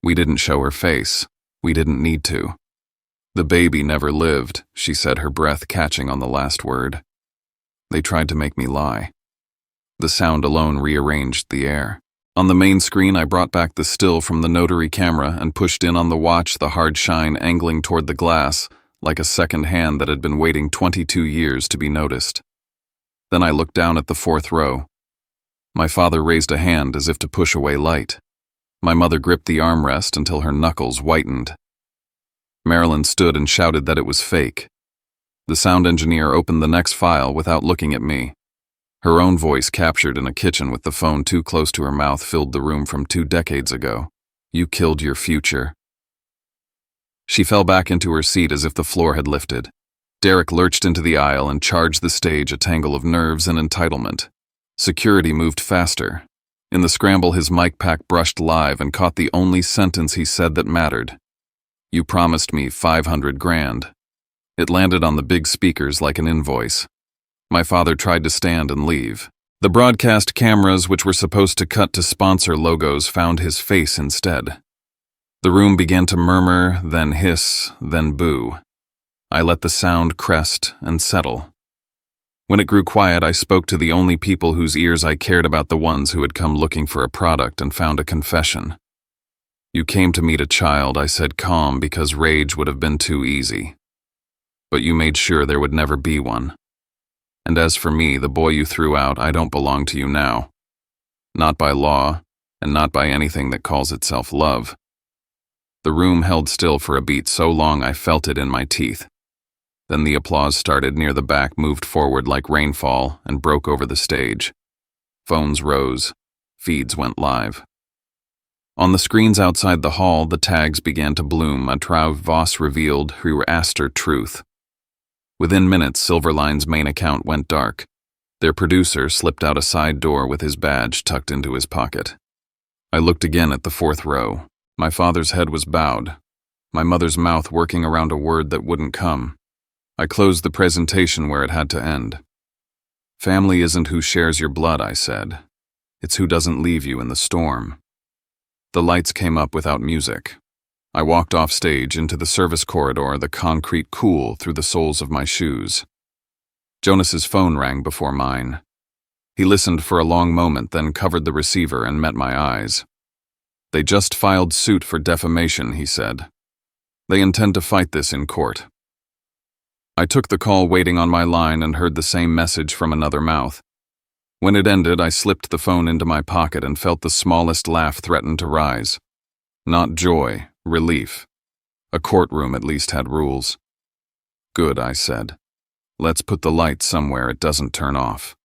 We didn't show her face. We didn't need to. The baby never lived, she said, her breath catching on the last word. They tried to make me lie. The sound alone rearranged the air. On the main screen, I brought back the still from the notary camera and pushed in on the watch, the hard shine angling toward the glass, like a second hand that had been waiting 22 years to be noticed. Then I looked down at the fourth row. My father raised a hand as if to push away light. My mother gripped the armrest until her knuckles whitened. Marilyn stood and shouted that it was fake. The sound engineer opened the next file without looking at me. Her own voice, captured in a kitchen with the phone too close to her mouth, filled the room from 2 decades ago. You killed your future. She fell back into her seat as if the floor had lifted. Derek lurched into the aisle and charged the stage, a tangle of nerves and entitlement. Security moved faster. In the scramble, his mic pack brushed live and caught the only sentence he said that mattered. You promised me $500,000. It landed on the big speakers like an invoice. My father tried to stand and leave. The broadcast cameras, which were supposed to cut to sponsor logos, found his face instead. The room began to murmur, then hiss, then boo. I let the sound crest and settle. When it grew quiet, I spoke to the only people whose ears I cared about, the ones who had come looking for a product, and found a confession. You came to meet a child, I said, calm, because rage would have been too easy. But you made sure there would never be one. And as for me, the boy you threw out, I don't belong to you now. Not by law, and not by anything that calls itself love. The room held still for a beat, so long I felt it in my teeth. Then the applause started near the back, moved forward like rainfall, and broke over the stage. Phones rose. Feeds went live. On the screens outside the hall, the tags began to bloom. A Trauv Voss revealed Hru Aster Truth. Within minutes, Silverline's main account went dark. Their producer slipped out a side door with his badge tucked into his pocket. I looked again at the fourth row. My father's head was bowed, my mother's mouth working around a word that wouldn't come. I closed the presentation where it had to end. Family isn't who shares your blood, I said. It's who doesn't leave you in the storm. The lights came up without music. I walked off stage into the service corridor, the concrete cool through the soles of my shoes. Jonas's phone rang before mine. He listened for a long moment, then covered the receiver and met my eyes. They just filed suit for defamation, he said. They intend to fight this in court. I took the call waiting on my line and heard the same message from another mouth. When it ended, I slipped the phone into my pocket and felt the smallest laugh threaten to rise. Not joy. Relief. A courtroom at least had rules. Good, I said. Let's put the light somewhere it doesn't turn off.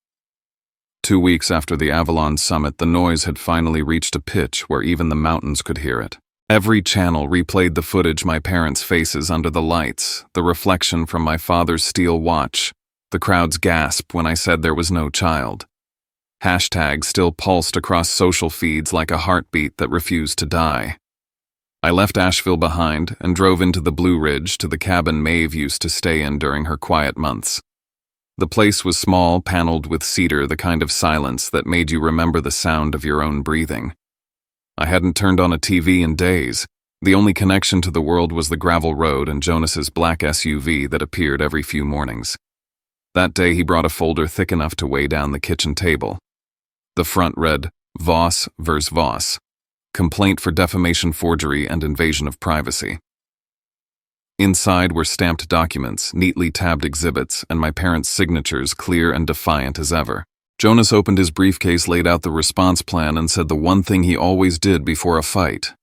2 weeks after the Avalon summit, the noise had finally reached a pitch where even the mountains could hear it. Every channel replayed the footage, my parents' faces under the lights, the reflection from my father's steel watch, the crowd's gasp when I said there was no child. Hashtags still pulsed across social feeds like a heartbeat that refused to die. I left Asheville behind and drove into the Blue Ridge to the cabin Maeve used to stay in during her quiet months. The place was small, paneled with cedar, the kind of silence that made you remember the sound of your own breathing. I hadn't turned on a TV in days. The only connection to the world was the gravel road and Jonas's black SUV that appeared every few mornings. That day he brought a folder thick enough to weigh down the kitchen table. The front read, Voss vs. Voss. Complaint for defamation, forgery, and invasion of privacy. Inside were stamped documents, neatly tabbed exhibits, and my parents' signatures clear and defiant as ever. Jonas opened his briefcase, laid out the response plan, and said the one thing he always did before a fight.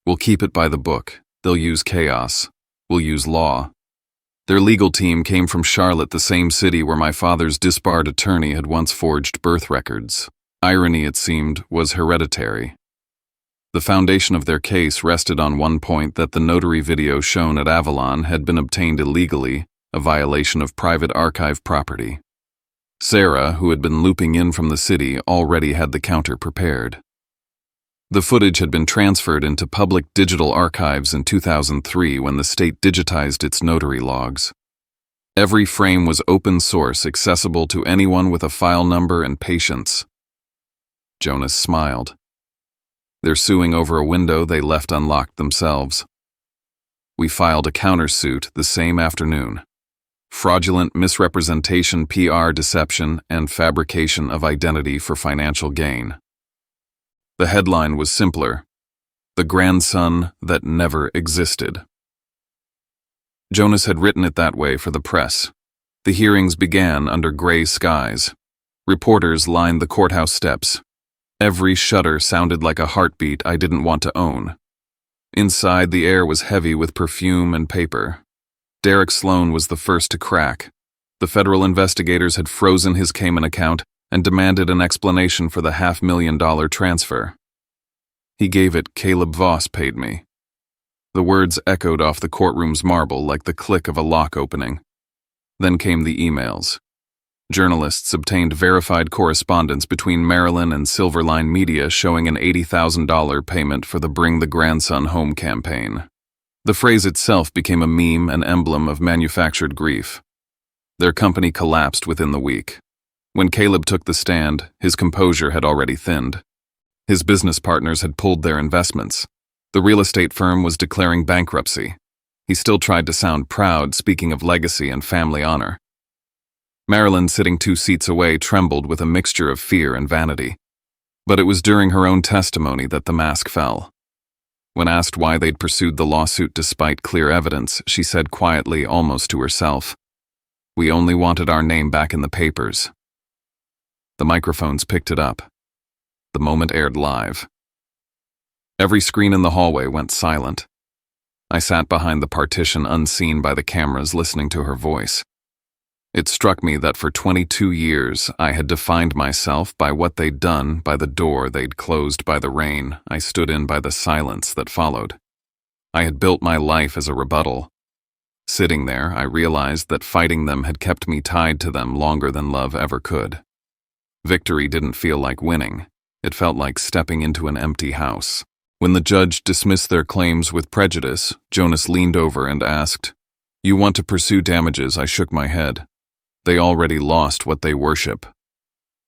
We'll keep it by the book. They'll use chaos. We'll use law. Their legal team came from Charlotte, the same city where my father's disbarred attorney had once forged birth records. Irony, it seemed, was hereditary. The foundation of their case rested on one point, that the notary video shown at Avalon had been obtained illegally, a violation of private archive property. Sarah, who had been looping in from the city, already had the counter prepared. The footage had been transferred into public digital archives in 2003 when the state digitized its notary logs. Every frame was open source, accessible to anyone with a file number and patience. Jonas smiled. They're suing over a window they left unlocked themselves. We filed a countersuit the same afternoon. Fraudulent misrepresentation, PR deception, and fabrication of identity for financial gain. The headline was simpler: The Grandson That Never Existed. Jonas had written it that way for the press. The hearings began under gray skies. Reporters lined the courthouse steps. Every shudder sounded like a heartbeat I didn't want to own. Inside, the air was heavy with perfume and paper. Derek Sloan was the first to crack. The federal investigators had frozen his Cayman account and demanded an explanation for the $500,000 transfer. He gave it, Caleb Voss paid me. The words echoed off the courtroom's marble like the click of a lock opening. Then came the emails. Journalists obtained verified correspondence between Marilyn and Silverline Media showing an $80,000 payment for the Bring the Grandson Home campaign. The phrase itself became a meme, an emblem of manufactured grief. Their company collapsed within the week. When Caleb took the stand, his composure had already thinned. His business partners had pulled their investments. The real estate firm was declaring bankruptcy. He still tried to sound proud, speaking of legacy and family honor. Marilyn, sitting 2 seats away, trembled with a mixture of fear and vanity. But it was during her own testimony that the mask fell. When asked why they'd pursued the lawsuit despite clear evidence, she said quietly, almost to herself, "We only wanted our name back in the papers." The microphones picked it up. The moment aired live. Every screen in the hallway went silent. I sat behind the partition, unseen by the cameras, listening to her voice. It struck me that for 22 years I had defined myself by what they'd done, by the door they'd closed, by the rain I stood in, by the silence that followed. I had built my life as a rebuttal. Sitting there, I realized that fighting them had kept me tied to them longer than love ever could. Victory didn't feel like winning. It felt like stepping into an empty house. When the judge dismissed their claims with prejudice, Jonas leaned over and asked, "You want to pursue damages?" I shook my head. They already lost what they worship.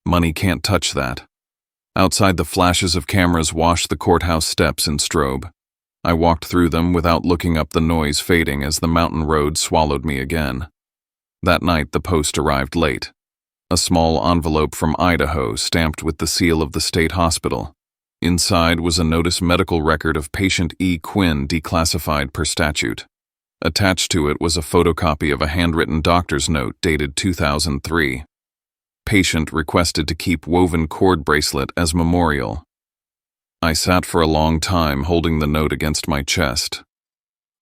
Money can't touch that. Outside, the flashes of cameras washed the courthouse steps in strobe. I walked through them without looking up, the noise fading as the mountain road swallowed me again. That night, the post arrived late. A small envelope from Idaho stamped with the seal of the state hospital. Inside was a notice medical record of patient E. Quinn, declassified per statute. Attached to it was a photocopy of a handwritten doctor's note dated 2003. Patient requested to keep woven cord bracelet as memorial. I sat for a long time holding the note against my chest.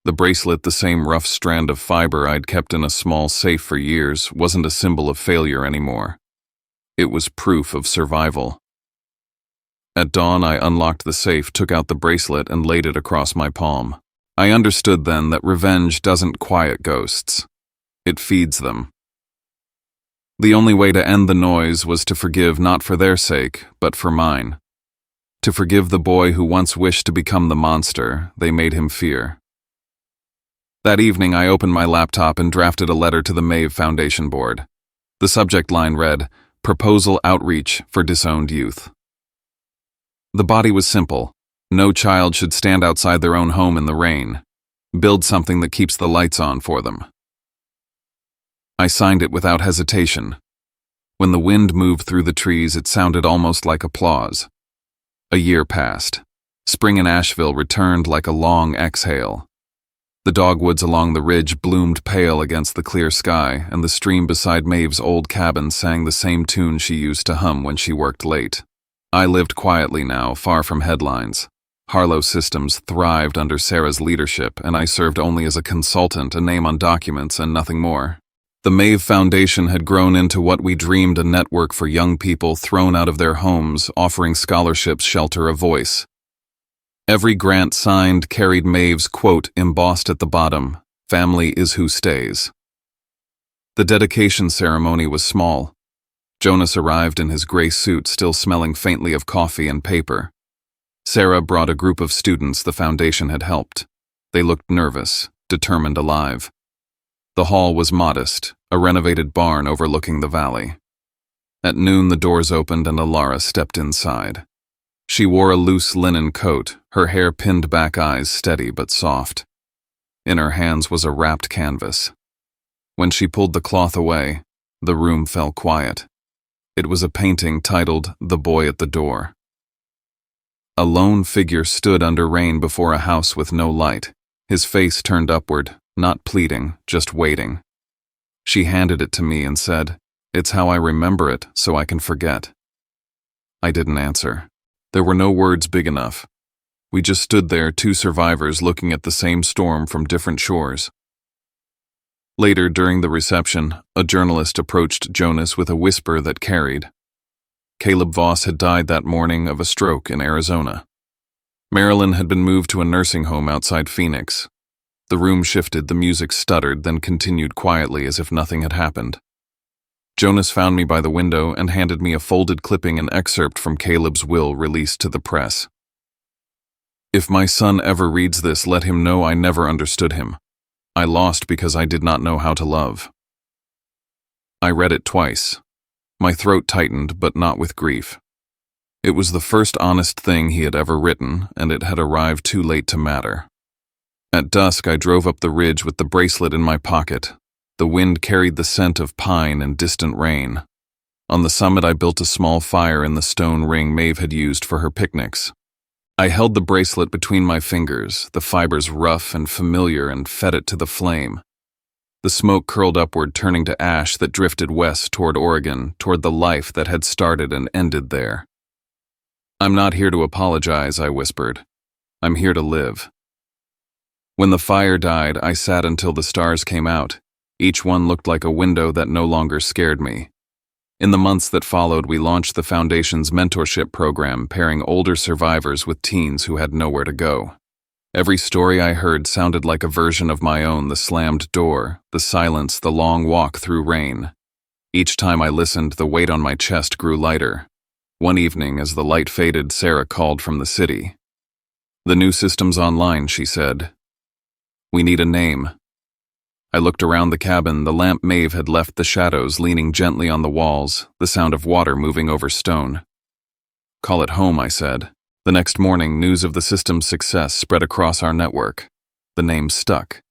The bracelet, the same rough strand of fiber I'd kept in a small safe for years, wasn't a symbol of failure anymore. It was proof of survival. At dawn, I unlocked the safe, took out the bracelet, and laid it across my palm. I understood then that revenge doesn't quiet ghosts. It feeds them. The only way to end the noise was to forgive not for their sake, but for mine. To forgive the boy who once wished to become the monster they made him fear. That evening, I opened my laptop and drafted a letter to the Maeve Foundation board. The subject line read, "Proposal Outreach for Disowned Youth." The body was simple. No child should stand outside their own home in the rain. Build something that keeps the lights on for them. I signed it without hesitation. When the wind moved through the trees, it sounded almost like applause. A year passed. Spring in Asheville returned like a long exhale. The dogwoods along the ridge bloomed pale against the clear sky, and the stream beside Maeve's old cabin sang the same tune she used to hum when she worked late. I lived quietly now, far from headlines. Harlow Systems thrived under Sarah's leadership, and I served only as a consultant, a name on documents, and nothing more. The Maeve Foundation had grown into what we dreamed, a network for young people thrown out of their homes, offering scholarships, shelter, a voice. Every grant signed carried Maeve's quote embossed at the bottom, "Family is who stays." The dedication ceremony was small. Jonas arrived in his gray suit, still smelling faintly of coffee and paper. Sarah brought a group of students the foundation had helped. They looked nervous, determined, alive. The hall was modest, a renovated barn overlooking the valley. At noon, the doors opened and Alara stepped inside. She wore a loose linen coat, her hair pinned back, eyes steady but soft. In her hands was a wrapped canvas. When she pulled the cloth away, the room fell quiet. It was a painting titled "The Boy at the Door." A lone figure stood under rain before a house with no light, his face turned upward, not pleading, just waiting. She handed it to me and said, "It's how I remember it, so I can forget." I didn't answer. There were no words big enough. We just stood there, two survivors looking at the same storm from different shores. Later, during the reception, a journalist approached Jonas with a whisper that carried. Caleb Voss had died that morning of a stroke in Arizona. Marilyn had been moved to a nursing home outside Phoenix. The room shifted, the music stuttered, then continued quietly as if nothing had happened. Jonas found me by the window and handed me a folded clipping, an excerpt from Caleb's will released to the press. "If my son ever reads this, let him know I never understood him. I lost because I did not know how to love." I read it twice. My throat tightened, but not with grief. It was the first honest thing he had ever written, and it had arrived too late to matter. At dusk, I drove up the ridge with the bracelet in my pocket. The wind carried the scent of pine and distant rain. On the summit, I built a small fire in the stone ring Maeve had used for her picnics. I held the bracelet between my fingers, the fibers rough and familiar, and fed it to the flame. The smoke curled upward, turning to ash that drifted west toward Oregon, toward the life that had started and ended there. "I'm not here to apologize," I whispered. "I'm here to live." When the fire died, I sat until the stars came out. Each one looked like a window that no longer scared me. In the months that followed, we launched the Foundation's mentorship program, pairing older survivors with teens who had nowhere to go. Every story I heard sounded like a version of my own: the slammed door, the silence, the long walk through rain. Each time I listened, the weight on my chest grew lighter. One evening, as the light faded, Sarah called from the city. "The new system's online," she said. "We need a name." I looked around the cabin. The lamp Maeve had left the shadows, leaning gently on the walls, the sound of water moving over stone. "Call it home," I said. The next morning, news of the system's success spread across our network. The name stuck.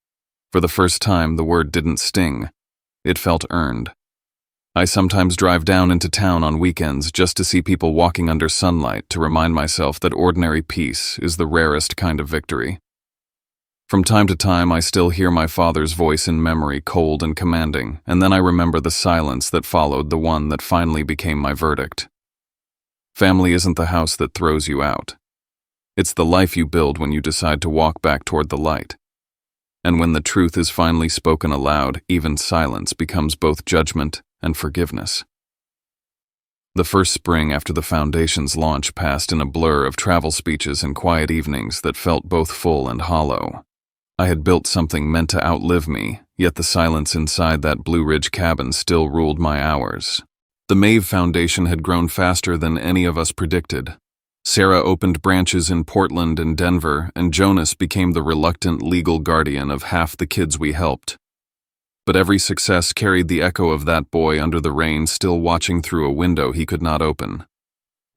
For the first time, the word didn't sting. It felt earned. I sometimes drive down into town on weekends just to see people walking under sunlight, to remind myself that ordinary peace is the rarest kind of victory. From time to time, I still hear my father's voice in memory, cold and commanding, and then I remember the silence that followed, the one that finally became my verdict. Family isn't the house that throws you out. It's the life you build when you decide to walk back toward the light. And when the truth is finally spoken aloud, even silence becomes both judgment and forgiveness. The first spring after the Foundation's launch passed in a blur of travel speeches and quiet evenings that felt both full and hollow. I had built something meant to outlive me, Yet the silence inside that Blue Ridge cabin still ruled my hours. The Maeve Foundation had grown faster than any of us predicted. Sarah opened branches in Portland and Denver, and Jonas became the reluctant legal guardian of half the kids we helped. But every success carried the echo of that boy under the rain still watching through a window he could not open.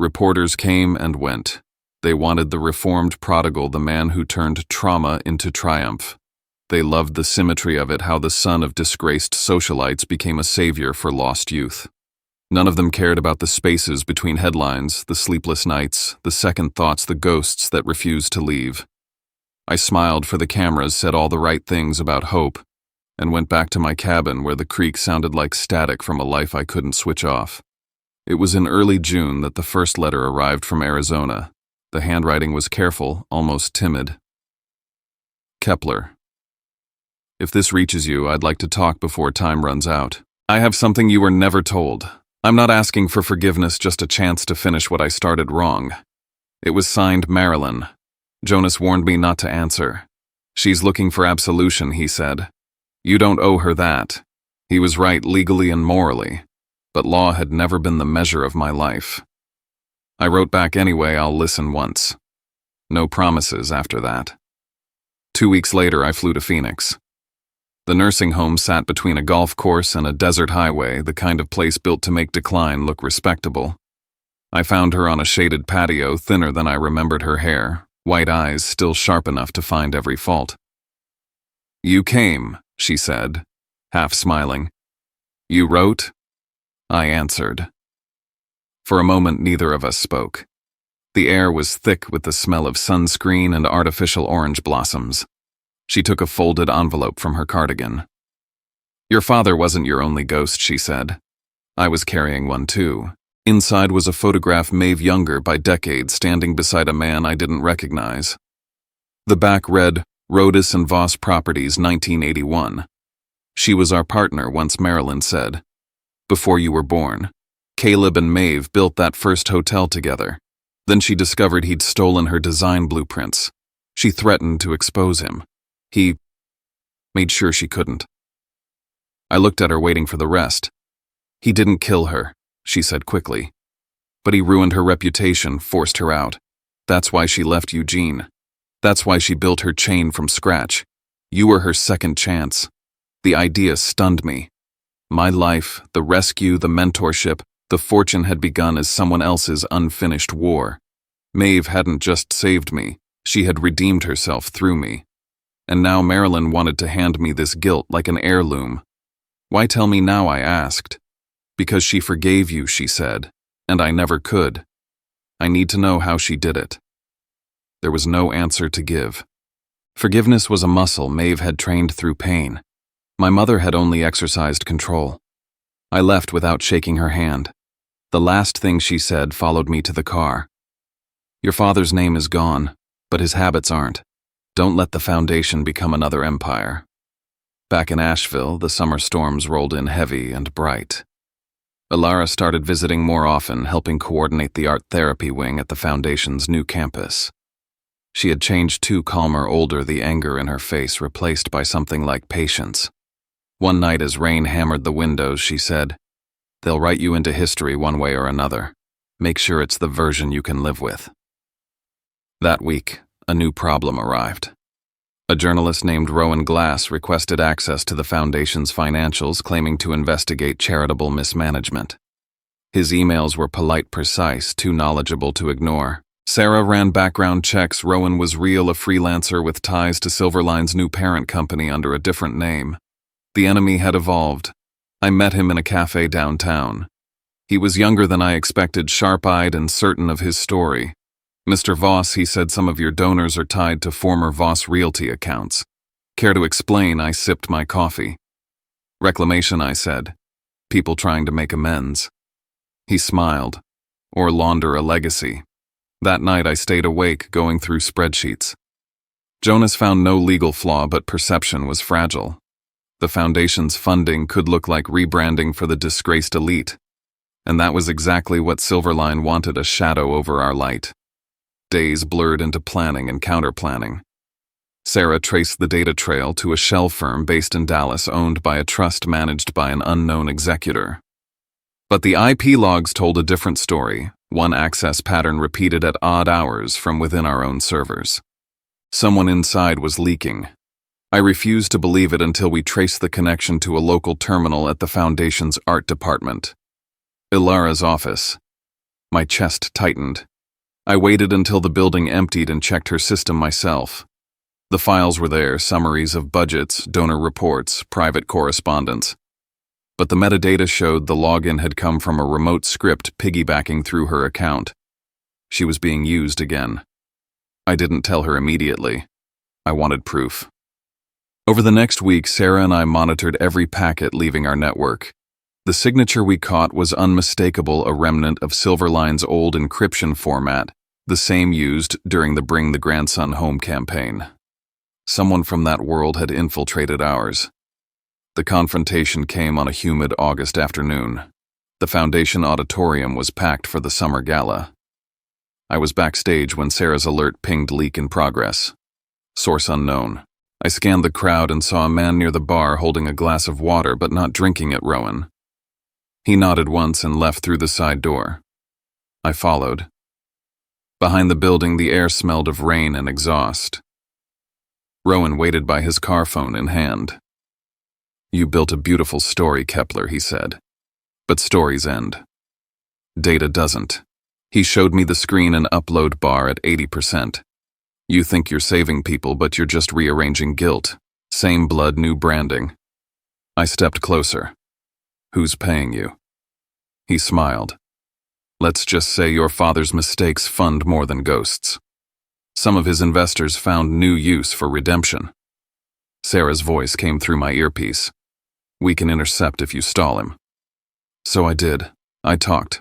Reporters came and went. They wanted the reformed prodigal, the man who turned trauma into triumph. They loved the symmetry of it, how the son of disgraced socialites became a savior for lost youth. None of them cared about the spaces between headlines, the sleepless nights, the second thoughts, the ghosts that refused to leave. I smiled for the cameras, said all the right things about hope, and went back to my cabin where the creek sounded like static from a life I couldn't switch off. It was in early June that the first letter arrived from Arizona. The handwriting was careful, almost timid. Kepler. If this reaches you, I'd like to talk before time runs out. I have something you were never told. I'm not asking for forgiveness, just a chance to finish what I started wrong. It was signed Marilyn. Jonas warned me not to answer. She's looking for absolution, he said. You don't owe her that. He was right legally and morally, but law had never been the measure of my life. I wrote back anyway, I'll listen once. No promises after that. 2 weeks later, I flew to Phoenix. The nursing home sat between a golf course and a desert highway, the kind of place built to make decline look respectable. I found her on a shaded patio, thinner than I remembered her hair, white eyes still sharp enough to find every fault. You came, she said, half smiling. You wrote? I answered. For a moment, neither of us spoke. The air was thick with the smell of sunscreen and artificial orange blossoms. She took a folded envelope from her cardigan. Your father wasn't your only ghost, she said. I was carrying one too. Inside was a photograph, Maeve younger by decades, standing beside a man I didn't recognize. The back read, Rodas and Voss Properties, 1981. She was our partner, once Marilyn said. Before you were born. Caleb and Maeve built that first hotel together. Then she discovered he'd stolen her design blueprints. She threatened to expose him. He made sure she couldn't. I looked at her, waiting for the rest. He didn't kill her, she said quickly. But he ruined her reputation, forced her out. That's why she left Eugene. That's why she built her chain from scratch. You were her second chance. The idea stunned me. My life, the rescue, the mentorship, the fortune had begun as someone else's unfinished war. Maeve hadn't just saved me, she had redeemed herself through me. And now Marilyn wanted to hand me this guilt like an heirloom. Why tell me now, I asked. Because she forgave you, she said, and I never could. I need to know how she did it. There was no answer to give. Forgiveness was a muscle Maeve had trained through pain. My mother had only exercised control. I left without shaking her hand. The last thing she said followed me to the car. Your father's name is gone, but his habits aren't. Don't let the foundation become another empire. Back in Asheville, the summer storms rolled in heavy and bright. Alara started visiting more often, helping coordinate the art therapy wing at the foundation's new campus. She had changed too, calmer, older, the anger in her face replaced by something like patience. One night as rain hammered the windows, she said, They'll write you into history one way or another. Make sure it's the version you can live with. That week, a new problem arrived. A journalist named Rowan Glass requested access to the foundation's financials, claiming to investigate charitable mismanagement. His emails were polite, precise, too knowledgeable to ignore. Sarah ran background checks. Rowan was real, a freelancer with ties to Silverline's new parent company under a different name. The enemy had evolved. I met him in a cafe downtown. He was younger than I expected, sharp-eyed and certain of his story. Mr. Voss, he said, some of your donors are tied to former Voss Realty accounts. Care to explain? I sipped my coffee. Reclamation, I said. People trying to make amends. He smiled. Or launder a legacy. That night I stayed awake, going through spreadsheets. Jonas found no legal flaw, but perception was fragile. The foundation's funding could look like rebranding for the disgraced elite. And that was exactly what Silverline wanted, a shadow over our light. Days blurred into planning and counter-planning. Sarah traced the data trail to a shell firm based in Dallas owned by a trust managed by an unknown executor. But the IP logs told a different story, one access pattern repeated at odd hours from within our own servers. Someone inside was leaking. I refused to believe it until we traced the connection to a local terminal at the Foundation's art department. Ilara's office. My chest tightened. I waited until the building emptied and checked her system myself. The files were there, summaries of budgets, donor reports, private correspondence. But the metadata showed the login had come from a remote script piggybacking through her account. She was being used again. I didn't tell her immediately. I wanted proof. Over the next week, Sarah and I monitored every packet leaving our network. The signature we caught was unmistakable, a remnant of Silverline's old encryption format, the same used during the Bring the Grandson Home campaign. Someone from that world had infiltrated ours. The confrontation came on a humid August afternoon. The Foundation auditorium was packed for the summer gala. I was backstage when Sarah's alert pinged leak in progress. Source unknown. I scanned the crowd and saw a man near the bar holding a glass of water but not drinking it, Rowan. He nodded once and left through the side door. I followed. Behind the building, the air smelled of rain and exhaust. Rowan waited by his car phone in hand. "You built a beautiful story, Kepler," he said. "But stories end. Data doesn't." He showed me the screen and upload bar at 80%. "You think you're saving people, but you're just rearranging guilt. Same blood, new branding." I stepped closer. "Who's paying you?" He smiled. "Let's just say your father's mistakes fund more than ghosts. Some of his investors found new use for redemption." Sarah's voice came through my earpiece. "We can intercept if you stall him." So I did. I talked.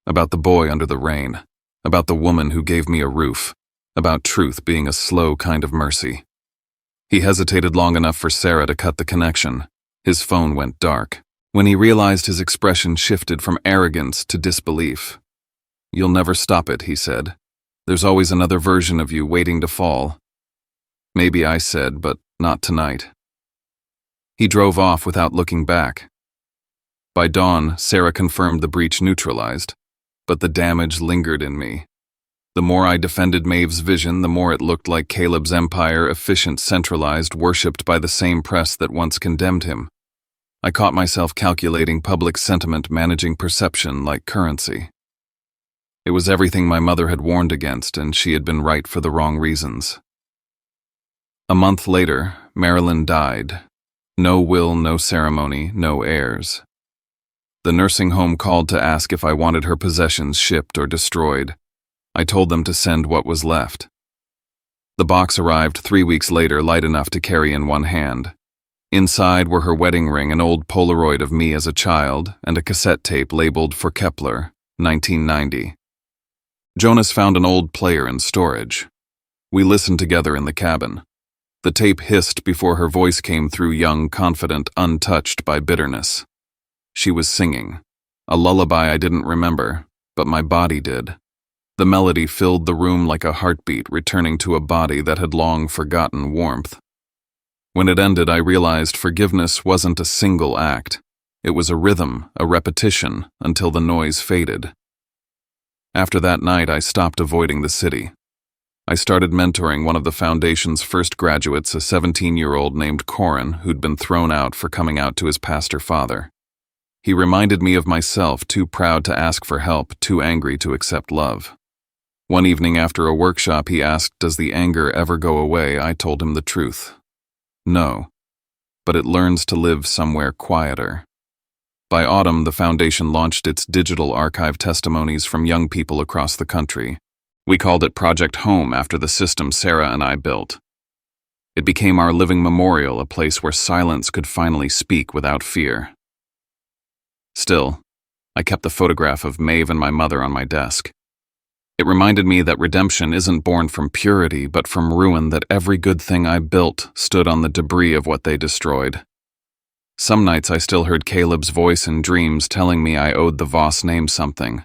About the boy under the rain. About the woman who gave me a roof. About truth being a slow kind of mercy. He hesitated long enough for Sarah to cut the connection. His phone went dark. When he realized, his expression shifted from arrogance to disbelief. "You'll never stop it," he said. "There's always another version of you waiting to fall." "Maybe," I said, "but not tonight." He drove off without looking back. By dawn, Sarah confirmed the breach neutralized, but the damage lingered in me. The more I defended Maeve's vision, the more it looked like Caleb's empire, efficient, centralized, worshipped by the same press that once condemned him. I caught myself calculating public sentiment, managing perception like currency. It was everything my mother had warned against, and she had been right for the wrong reasons. A month later, Marilyn died. No will, no ceremony, no heirs. The nursing home called to ask if I wanted her possessions shipped or destroyed. I told them to send what was left. The box arrived 3 weeks later, light enough to carry in one hand. Inside were her wedding ring, an old Polaroid of me as a child, and a cassette tape labeled for Kepler, 1990. Jonas found an old player in storage. We listened together in the cabin. The tape hissed before her voice came through, young, confident, untouched by bitterness. She was singing. A lullaby I didn't remember, but my body did. The melody filled the room like a heartbeat, returning to a body that had long forgotten warmth. When it ended, I realized forgiveness wasn't a single act. It was a rhythm, a repetition, until the noise faded. After that night, I stopped avoiding the city. I started mentoring one of the Foundation's first graduates, a 17-year-old named Corin, who'd been thrown out for coming out to his pastor father. He reminded me of myself, too proud to ask for help, too angry to accept love. One evening after a workshop, he asked, "Does the anger ever go away?" I told him the truth. No, but it learns to live somewhere quieter. By autumn, the Foundation launched its digital archive, testimonies from young people across the country. We called it Project Home after the system Sarah and I built. It became our living memorial, a place where silence could finally speak without fear. Still, I kept the photograph of Maeve and my mother on my desk. It reminded me that redemption isn't born from purity, but from ruin, that every good thing I built stood on the debris of what they destroyed. Some nights I still heard Caleb's voice in dreams telling me I owed the Voss name something.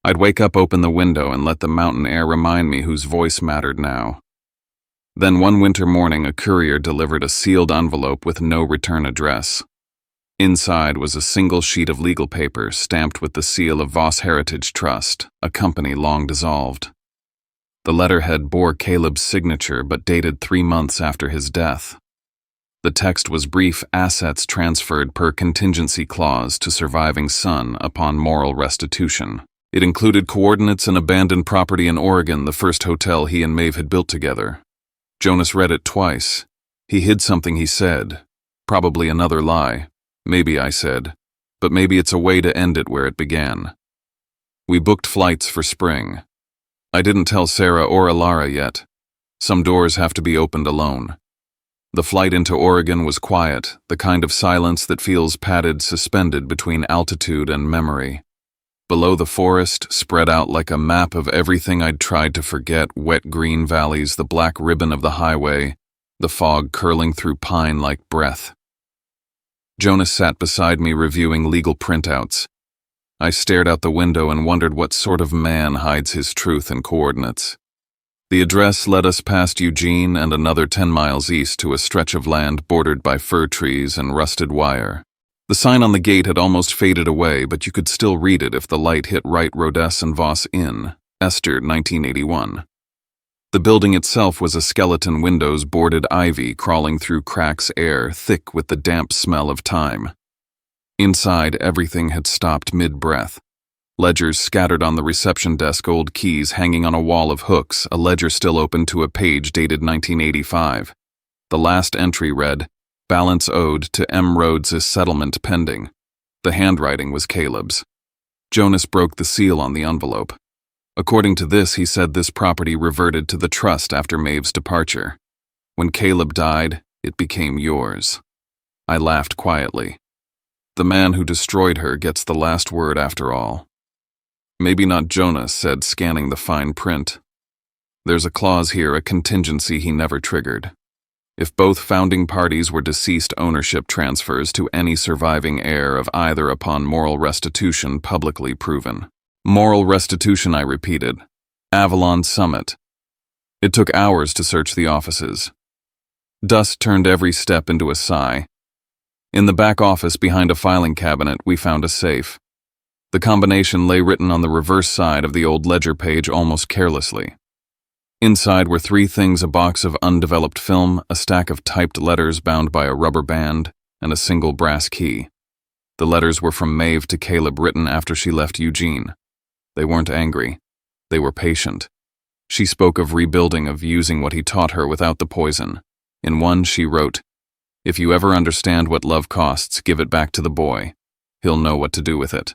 I'd wake up, open the window, and let the mountain air remind me whose voice mattered now. Then one winter morning, a courier delivered a sealed envelope with no return address. Inside was a single sheet of legal paper stamped with the seal of Voss Heritage Trust, a company long dissolved. The letterhead bore Caleb's signature but dated 3 months after his death. The text was brief: assets transferred per contingency clause to surviving son upon moral restitution. It included coordinates and abandoned property in Oregon, the first hotel he and Maeve had built together. Jonas read it twice. He hid something, he said. Probably another lie. Maybe, I said. But maybe it's a way to end it where it began. We booked flights for spring. I didn't tell Sarah or Alara yet. Some doors have to be opened alone. The flight into Oregon was quiet, the kind of silence that feels padded, suspended between altitude and memory. Below the forest, spread out like a map of everything I'd tried to forget, wet green valleys, the black ribbon of the highway, the fog curling through pine like breath. Jonas sat beside me reviewing legal printouts. I stared out the window and wondered what sort of man hides his truth in coordinates. The address led us past Eugene and another 10 miles east to a stretch of land bordered by fir trees and rusted wire. The sign on the gate had almost faded away, but you could still read it if the light hit right: Rodess and Voss Inn, Esther, 1981. The building itself was a skeleton, windows boarded, ivy crawling through cracks, air thick with the damp smell of time. Inside, everything had stopped mid-breath. Ledgers scattered on the reception desk, old keys hanging on a wall of hooks, a ledger still open to a page dated 1985. The last entry read, "Balance owed to M. Rhodes' settlement pending." The handwriting was Caleb's. Jonas broke the seal on the envelope. According to this, he said this property reverted to the trust after Maeve's departure. When Caleb died, it became yours. I laughed quietly. The man who destroyed her gets the last word after all. Maybe not, Jonas said, scanning the fine print. There's a clause here, a contingency he never triggered. If both founding parties were deceased, ownership transfers to any surviving heir of either upon moral restitution publicly proven. Moral restitution, I repeated. Avalon Summit. It took hours to search the offices. Dust turned every step into a sigh. In the back office behind a filing cabinet, we found a safe. The combination lay written on the reverse side of the old ledger page almost carelessly. Inside were 3 things: a box of undeveloped film, a stack of typed letters bound by a rubber band, and a single brass key. The letters were from Maeve to Caleb, written after she left Eugene. They weren't angry. They were patient. She spoke of rebuilding, of using what he taught her without the poison. In one, she wrote, "If you ever understand what love costs, give it back to the boy. He'll know what to do with it."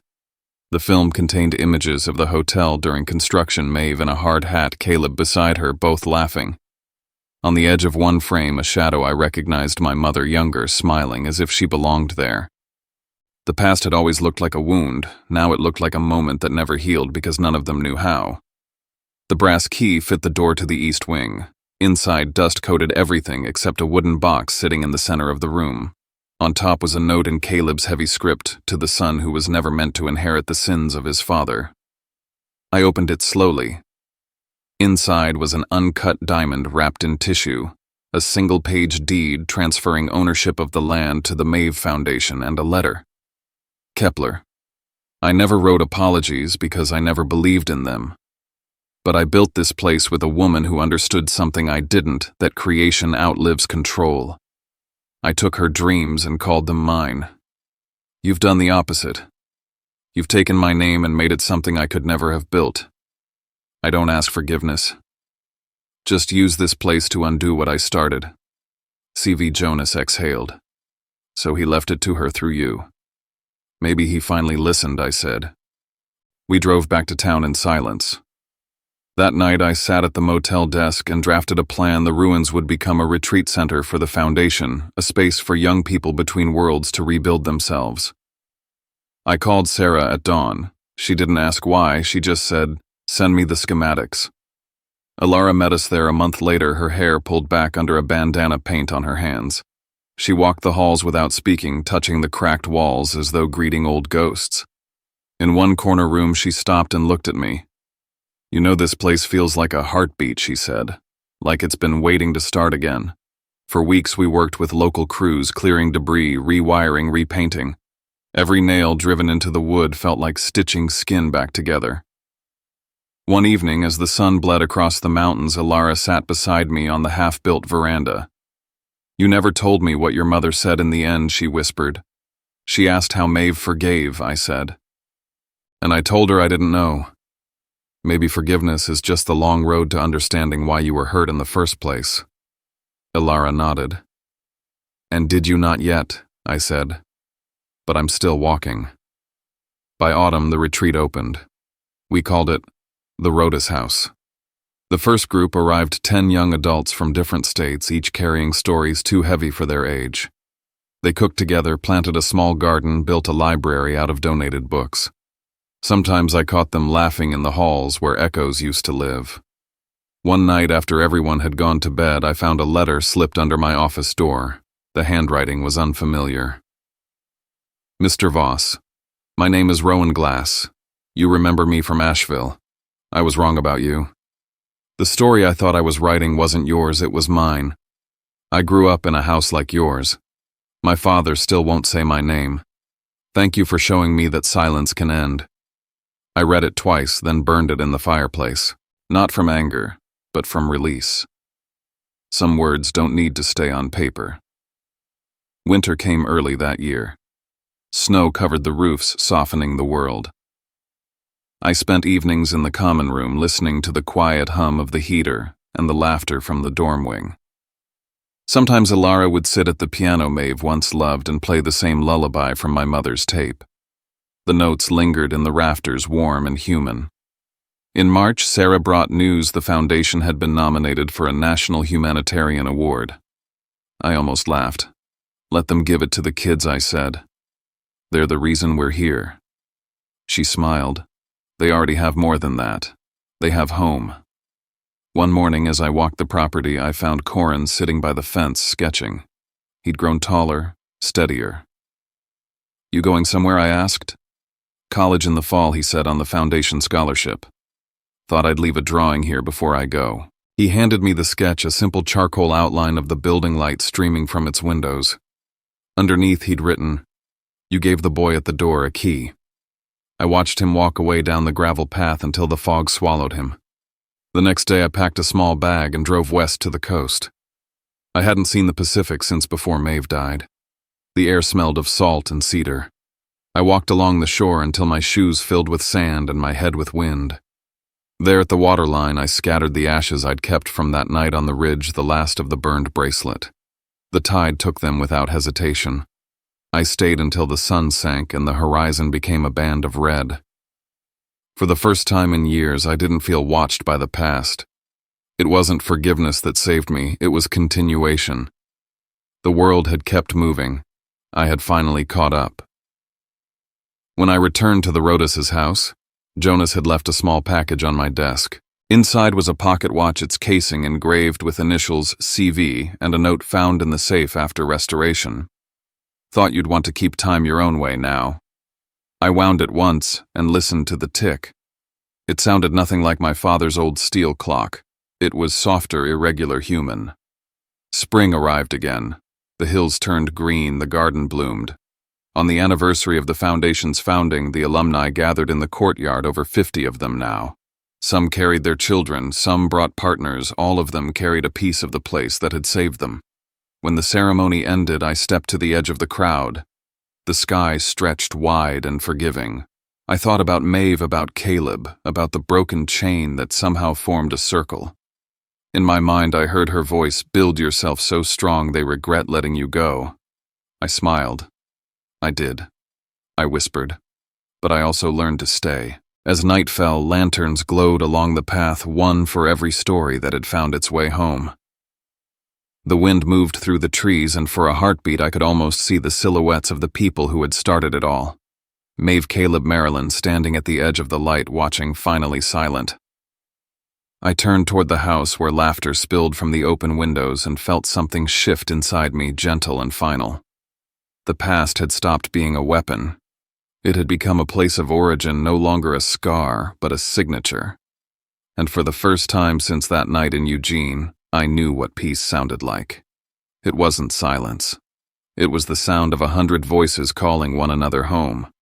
The film contained images of the hotel during construction, Maeve in a hard hat, Caleb beside her, both laughing. On the edge of one frame, a shadow, I recognized my mother, younger, smiling as if she belonged there. The past had always looked like a wound. Now it looked like a moment that never healed because none of them knew how. The brass key fit the door to the east wing. Inside, dust coated everything except a wooden box sitting in the center of the room. On top was a note in Caleb's heavy script, to the son who was never meant to inherit the sins of his father. I opened it slowly. Inside was an uncut diamond wrapped in tissue, a single-page deed transferring ownership of the land to the Maeve Foundation, and a letter. Kepler. I never wrote apologies because I never believed in them. But I built this place with a woman who understood something I didn't, that creation outlives control. I took her dreams and called them mine. You've done the opposite. You've taken my name and made it something I could never have built. I don't ask forgiveness. Just use this place to undo what I started. C.V. Jonas exhaled. So he left it to her through you. Maybe he finally listened, I said. We drove back to town in silence. That night I sat at the motel desk and drafted a plan. The ruins would become a retreat center for the foundation, a space for young people between worlds to rebuild themselves. I called Sarah at dawn. She didn't ask why, she just said, "Send me the schematics." Alara met us there a month later, her hair pulled back under a bandana, paint on her hands. She walked the halls without speaking, touching the cracked walls as though greeting old ghosts. In one corner room she stopped and looked at me. "You know, this place feels like a heartbeat," she said. like it's been waiting to start again. For weeks we worked with local crews, clearing debris, rewiring, repainting. Every nail driven into the wood felt like stitching skin back together. One evening, as the sun bled across the mountains, Alara sat beside me on the half-built veranda. "You never told me what your mother said in the end," she whispered. "She asked how Maeve forgave," I said. And I told her I didn't know. Maybe forgiveness is just the long road to understanding why you were hurt in the first place. Alara nodded. "And did you not yet?" I said. "But I'm still walking." By autumn, the retreat opened. We called it the Rodas House. The first group arrived 10 young adults from different states, each carrying stories too heavy for their age. They cooked together, planted a small garden, built a library out of donated books. Sometimes I caught them laughing in the halls where echoes used to live. One night after everyone had gone to bed, I found a letter slipped under my office door. The handwriting was unfamiliar. "Mr. Voss, my name is Rowan Glass. You remember me from Asheville. I was wrong about you. The story I thought I was writing wasn't yours, it was mine. I grew up in a house like yours. My father still won't say my name. Thank you for showing me that silence can end." I read it twice, then burned it in the fireplace. Not from anger, but from release. Some words don't need to stay on paper. Winter came early that year. Snow covered the roofs, softening the world. I spent evenings in the common room listening to the quiet hum of the heater and the laughter from the dorm wing. Sometimes Alara would sit at the piano Maeve once loved and play the same lullaby from my mother's tape. The notes lingered in the rafters, warm and human. In March, Sarah brought news the foundation had been nominated for a National Humanitarian Award. I almost laughed. "Let them give it to the kids," I said. "They're the reason we're here." She smiled. "They already have more than that. They have home." One morning as I walked the property, I found Corin sitting by the fence sketching. He'd grown taller, steadier. "You going somewhere?" I asked. "College in the fall," he said, "on the foundation scholarship. Thought I'd leave a drawing here before I go." He handed me the sketch, a simple charcoal outline of the building light streaming from its windows. Underneath he'd written, "You gave the boy at the door a key." I watched him walk away down the gravel path until the fog swallowed him. The next day I packed a small bag and drove west to the coast. I hadn't seen the Pacific since before Maeve died. The air smelled of salt and cedar. I walked along the shore until my shoes filled with sand and my head with wind. There at the waterline, I scattered the ashes I'd kept from that night on the ridge, the last of the burned bracelet. The tide took them without hesitation. I stayed until the sun sank and the horizon became a band of red. For the first time in years, I didn't feel watched by the past. It wasn't forgiveness that saved me, it was continuation. The world had kept moving. I had finally caught up. When I returned to the Rodas' house, Jonas had left a small package on my desk. Inside was a pocket watch, its casing engraved with initials CV and a note found in the safe after restoration. "Thought you'd want to keep time your own way now." I wound it once and listened to the tick. It sounded nothing like my father's old steel clock. It was softer, irregular human. Spring arrived again. The hills turned green, the garden bloomed. On the anniversary of the foundation's founding, the alumni gathered in the courtyard, over 50 of them now. Some carried their children, some brought partners, all of them carried a piece of the place that had saved them. When the ceremony ended, I stepped to the edge of the crowd. The sky stretched wide and forgiving. I thought about Maeve, about Caleb, about the broken chain that somehow formed a circle. In my mind, I heard her voice, "Build yourself so strong they regret letting you go." I smiled. I did. I whispered. But I also learned to stay. As night fell, lanterns glowed along the path, one for every story that had found its way home. The wind moved through the trees, and for a heartbeat I could almost see the silhouettes of the people who had started it all. Maeve, Caleb, Marilyn standing at the edge of the light, watching, finally silent. I turned toward the house where laughter spilled from the open windows and felt something shift inside me, gentle and final. The past had stopped being a weapon. It had become a place of origin, no longer a scar, but a signature. And for the first time since that night in Eugene, I knew what peace sounded like. It wasn't silence. It was the sound of 100 voices calling one another home.